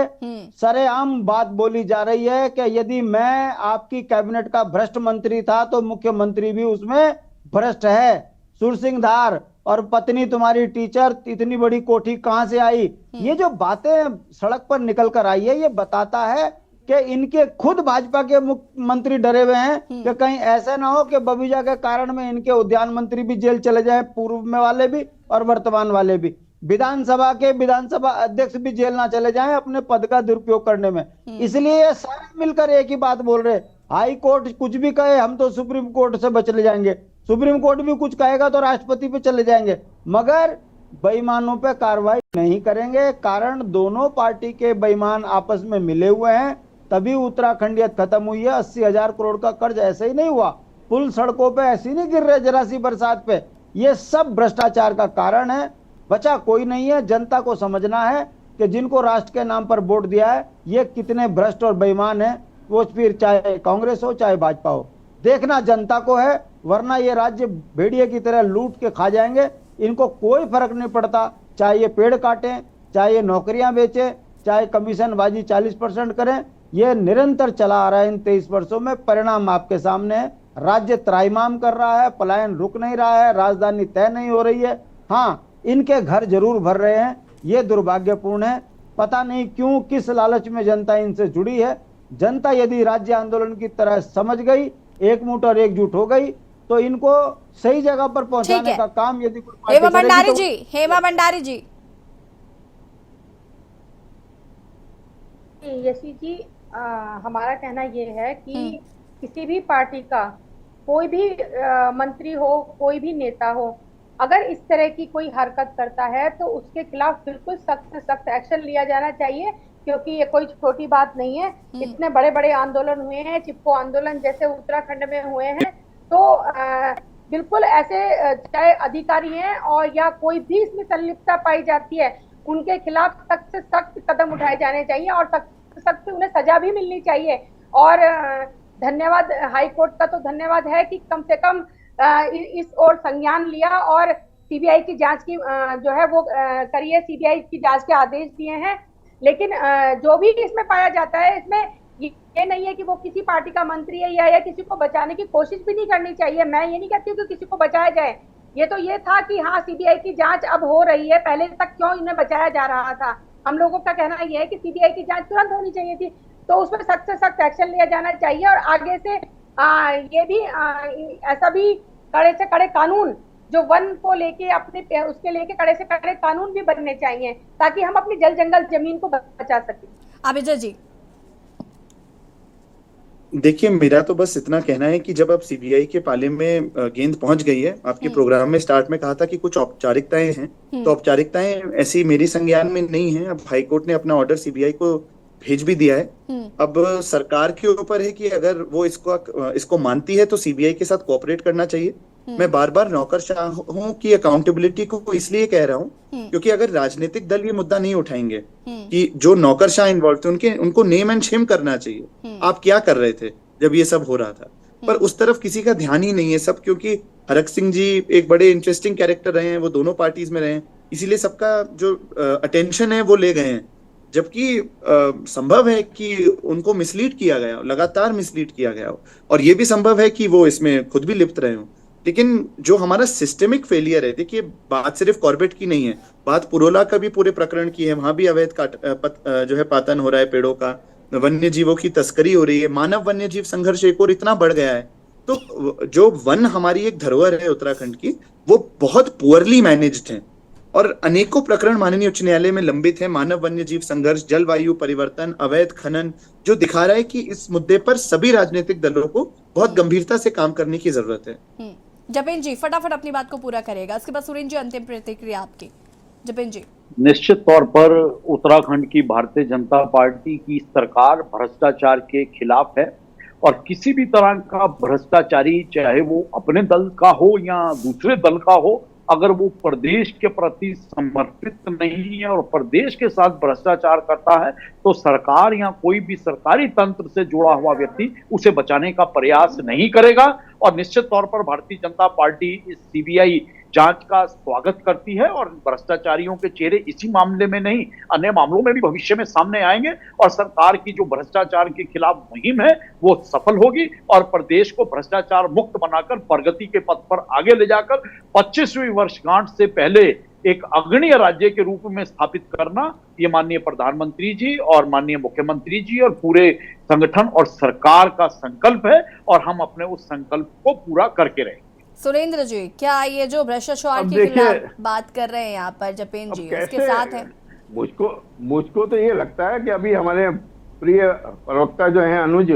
सरेआम बात बोली जा रही है कि यदि मैं आपकी कैबिनेट का भ्रष्ट मंत्री था तो मुख्यमंत्री भी उसमें भ्रष्ट है। सुरसिंगधार और पत्नी तुम्हारी टीचर, इतनी बड़ी कोठी कहां से आई? ये जो बातें सड़क पर निकल कर आई है ये बताता है कि इनके खुद भाजपा के मुख्यमंत्री डरे हुए हैं कि कहीं ऐसा ना हो कि बबीजा के कारण में इनके उद्यान मंत्री भी जेल चले जाए, पूर्व में वाले भी और वर्तमान वाले भी। विधानसभा अध्यक्ष भी जेल ना चले जाएं अपने पद का दुरुपयोग करने में। इसलिए ये सारे मिलकर एक ही बात बोल रहे, हाई कोर्ट कुछ भी कहे हम तो सुप्रीम कोर्ट से बच ले जाएंगे, सुप्रीम कोर्ट भी कुछ कहेगा तो राष्ट्रपति पे चले जाएंगे, मगर बेईमानों पे कार्रवाई नहीं करेंगे। कारण दोनों पार्टी के बेईमान आपस में मिले हुए हैं, तभी उत्तराखंडियत खत्म हुई है। 80,000 करोड़ का कर्ज ऐसे ही नहीं हुआ, पुल सड़कों पे ऐसे ही नहीं गिर रहे जरा सी बरसात पे। ये सब भ्रष्टाचार का कारण है, बचा कोई नहीं है। जनता को समझना है कि जिनको राष्ट्र के नाम पर वोट दिया है ये कितने भ्रष्ट और बेईमान है, वो फिर चाहे कांग्रेस हो चाहे भाजपा हो। देखना जनता को है, वरना ये राज्य भेड़िए की तरह लूट के खा जाएंगे। इनको कोई फर्क नहीं पड़ता, चाहे ये पेड़ काटें, चाहे ये नौकरियां बेचें, चाहे कमीशन बाजी 40% करें। ये निरंतर चला आ रहा है इन 23 वर्षों में। परिणाम आपके सामने है, राज्य त्राहिमाम कर रहा है, पलायन रुक नहीं रहा है, राजधानी तय नहीं हो रही है। हाँ, इनके घर जरूर भर रहे हैं, ये दुर्भाग्यपूर्ण है। पता नहीं क्यों, किस लालच में जनता इनसे जुड़ी है। जनता यदि राज्य आंदोलन की तरह समझ गई, एकमुठ और एकजुट हो गई, तो इनको सही जगह पर पहुंचाने का काम यदि
हेमा भंडारी जी, हेमा भंडारी जी।
यशी जी, हमारा कहना ये है कि किसी भी पार्टी का कोई भी मंत्री हो, कोई भी नेता हो, अगर इस तरह की कोई हरकत करता है तो उसके खिलाफ बिल्कुल सख्त से सख्त एक्शन लिया जाना चाहिए, क्योंकि ये कोई छोटी बात नहीं है। इतने बड़े बड़े आंदोलन हुए हैं, चिपको आंदोलन जैसे उत्तराखंड में हुए हैं, तो बिल्कुल ऐसे चाहे अधिकारी हैं और या कोई भी इसमें संलिप्तता पाई जाती है, उनके खिलाफ सख्त से सख्त कदम उठाए जाने चाहिए और सख्त उन्हें सजा भी मिलनी चाहिए। और धन्यवाद हाई कोर्ट का, तो धन्यवाद है कि कम से कम इस ओर संज्ञान लिया और सीबीआई की जांच की जो है वो करिए, सीबीआई की जांच के आदेश दिए हैं। लेकिन जो भी इसमें पाया जाता है, इसमें ये नहीं है कि वो किसी पार्टी का मंत्री है या किसी को बचाने की कोशिश भी नहीं करनी चाहिए। मैं ये नहीं कहती हूँ कि किसी को बचाया जाए, ये तो ये था कि हाँ सीबीआई की जांच अब हो रही है, पहले तक क्यों इन्हें बचाया जा रहा था। हम लोगों का कहना यह है कि सीबीआई की जांच तुरंत होनी चाहिए थी, तो उसमें सख्त से सख्त एक्शन लिया जाना चाहिए। और आगे से ये भी ऐसा भी कड़े से कड़े कानून जो वन को लेके अपने उसके लेके कड़े से कड़े कानून भी बनने चाहिए, ताकि हम अपनी जल जंगल जमीन को बचा सकें।
अभिजय जी,
देखिए, मेरा तो बस इतना कहना है कि जब अब सीबीआई के पाले में गेंद पहुंच गई है, आपके प्रोग्राम में स्टार्ट में कहा था कि कुछ औपचारिकताएं हैं, तो औपचारिकताएं ऐसी मेरी संज्ञान में नहीं है। अब हाईकोर्ट ने अपना ऑर्डर सीबीआई को भेज भी दिया है। अब सरकार के ऊपर है कि अगर वो इसको मानती है तो सीबीआई के साथ कोऑपरेट करना चाहिए। मैं बार बार नौकरशाह हूँ कि अकाउंटेबिलिटी को इसलिए कह रहा हूँ क्योंकि अगर राजनीतिक दल ये मुद्दा नहीं उठाएंगे कि जो नौकरशाह इन्वॉल्व थे उनको नेम एंड शेम करना चाहिए, आप क्या कर रहे थे जब ये सब हो रहा था, पर उस तरफ किसी का ध्यान ही नहीं है सब। क्योंकि हरक सिंह जी एक बड़े इंटरेस्टिंग कैरेक्टर रहे हैं, वो दोनों पार्टीज में रहे हैं, इसीलिए सबका जो अटेंशन है वो ले गए हैं। जबकि संभव है कि उनको मिसलीड किया गया, लगातार मिसलीड किया गया हो, और ये भी संभव है कि वो इसमें खुद भी लिप्त रहे हो। लेकिन जो हमारा सिस्टेमिक फेलियर है, देखिए बात सिर्फ कॉर्बेट की नहीं है, बात पुरोला का भी पूरे प्रकरण की है। वहां भी अवैध जो है पातन हो रहा है पेड़ों का, वन्य जीवों की तस्करी हो रही है, मानव वन्य जीव संघर्ष एक और इतना बढ़ गया है। तो जो वन हमारी एक धरोहर है उत्तराखंड की, वो बहुत पुअरली मैनेज्ड है और अनेकों प्रकरण माननीय उच्च न्यायालय में लंबित है। मानव वन्य जीव संघर्ष, जलवायु परिवर्तन, अवैध खनन, जो दिखा रहा है कि इस मुद्दे पर सभी राजनीतिक दलों को बहुत गंभीरता से काम करने की जरूरत है।
जपेन जी फटाफट अपनी बात को पूरा करेगा, उसके बाद सुरेंद्र जी अंतिम प्रतिक्रिया आपकी। जपेन जी।
निश्चित तौर पर उत्तराखंड की भारतीय जनता पार्टी की सरकार भ्रष्टाचार के खिलाफ है और किसी भी तरह का भ्रष्टाचारी, चाहे वो अपने दल का हो या दूसरे दल का हो, अगर वो प्रदेश के प्रति समर्पित नहीं है और प्रदेश के साथ भ्रष्टाचार करता है तो सरकार या कोई भी सरकारी तंत्र से जुड़ा हुआ व्यक्ति उसे बचाने का प्रयास नहीं करेगा। और निश्चित तौर पर भारतीय जनता पार्टी इस सीबीआई जांच का स्वागत करती है और भ्रष्टाचारियों के चेहरे इसी मामले में नहीं, अन्य मामलों में भी भविष्य में सामने आएंगे और सरकार की जो भ्रष्टाचार के खिलाफ मुहिम है वो सफल होगी और प्रदेश को भ्रष्टाचार मुक्त बनाकर प्रगति के पथ पर आगे ले जाकर 25वीं वर्षगांठ से पहले एक अग्रणीय राज्य के रूप में स्थापित करना, ये माननीय प्रधानमंत्री जी और माननीय मुख्यमंत्री जी और पूरे संगठन और सरकार का संकल्प है और हम अपने उस संकल्प को पूरा करके रहेंगे।
सुरेंद्र जी, क्या ये जो भ्रष्टाचार के खिलाफ बात कर रहे हैं यहाँ पर जपेन जी, उसके साथ है?
मुझको तो ये लगता है कि अभी हमारे प्रिय प्रवक्ता जो हैं अनुज,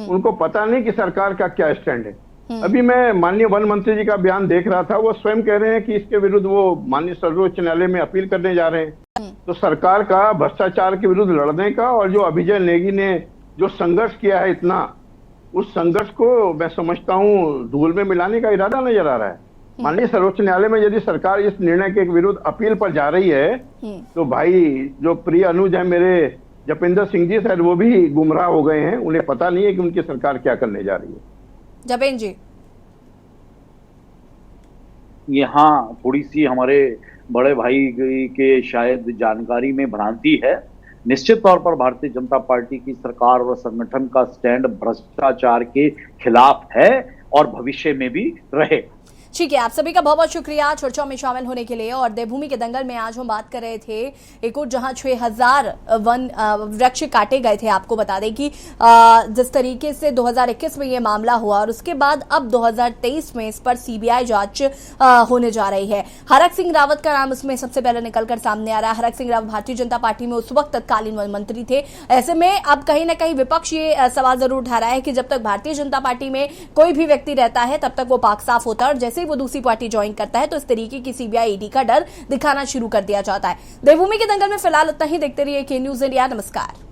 उनको पता नहीं कि सरकार का क्या स्टैंड है। अभी मैं माननीय वन मंत्री जी का बयान देख रहा था, वो स्वयं कह रहे हैं कि इसके विरुद्ध वो माननीय सर्वोच्च न्यायालय में अपील करने जा रहे हैं। तो सरकार का भ्रष्टाचार के विरुद्ध लड़ने का और जो अभिजय नेगी ने जो संघर्ष किया है इतना, उस संघर्ष को मैं समझता हूँ धूल में मिलाने का इरादा नजर आ रहा है। माननीय सर्वोच्च न्यायालय में यदि सरकार इस निर्णय के विरुद्ध अपील पर जा रही है तो भाई जो प्रिय अनुज है मेरे जपेंद्र सिंह जी, शायद वो भी गुमराह हो गए हैं, उन्हें पता नहीं है कि उनकी सरकार क्या करने जा रही है।
जपेन जी,
यहाँ थोड़ी सी हमारे बड़े भाई के शायद जानकारी में भ्रांति है। निश्चित तौर पर भारतीय जनता पार्टी की सरकार और संगठन का स्टैंड भ्रष्टाचार के खिलाफ है और भविष्य में भी रहेगा।
ठीक है, आप सभी का बहुत बहुत शुक्रिया चर्चा में शामिल होने के लिए। और देवभूमि के दंगल में आज हम बात कर रहे थे एक और जहां 6000 वन वृक्ष काटे गए थे। आपको बता दें कि जिस तरीके से 2021 में ये मामला हुआ और उसके बाद अब 2023 में इस पर सीबीआई जांच होने जा रही है। हरक सिंह रावत का नाम इसमें सबसे पहले निकलकर सामने आ रहा है। हरक सिंह रावत भारतीय जनता पार्टी में उस वक्त तत्कालीन वन मंत्री थे। ऐसे में अब कहीं ना कहीं विपक्ष ये सवाल जरूर उठा रहा है कि जब तक भारतीय जनता पार्टी में कोई भी व्यक्ति रहता है तब तक वो पाक साफ होता है और जैसे वो दूसरी पार्टी ज्वाइन करता है तो इस तरीके की सीबीआई ईडी का डर दिखाना शुरू कर दिया जाता है। देवभूमि के दंगल में फिलहाल उतना ही। देखते रहिए के न्यूज़ इंडिया। नमस्कार।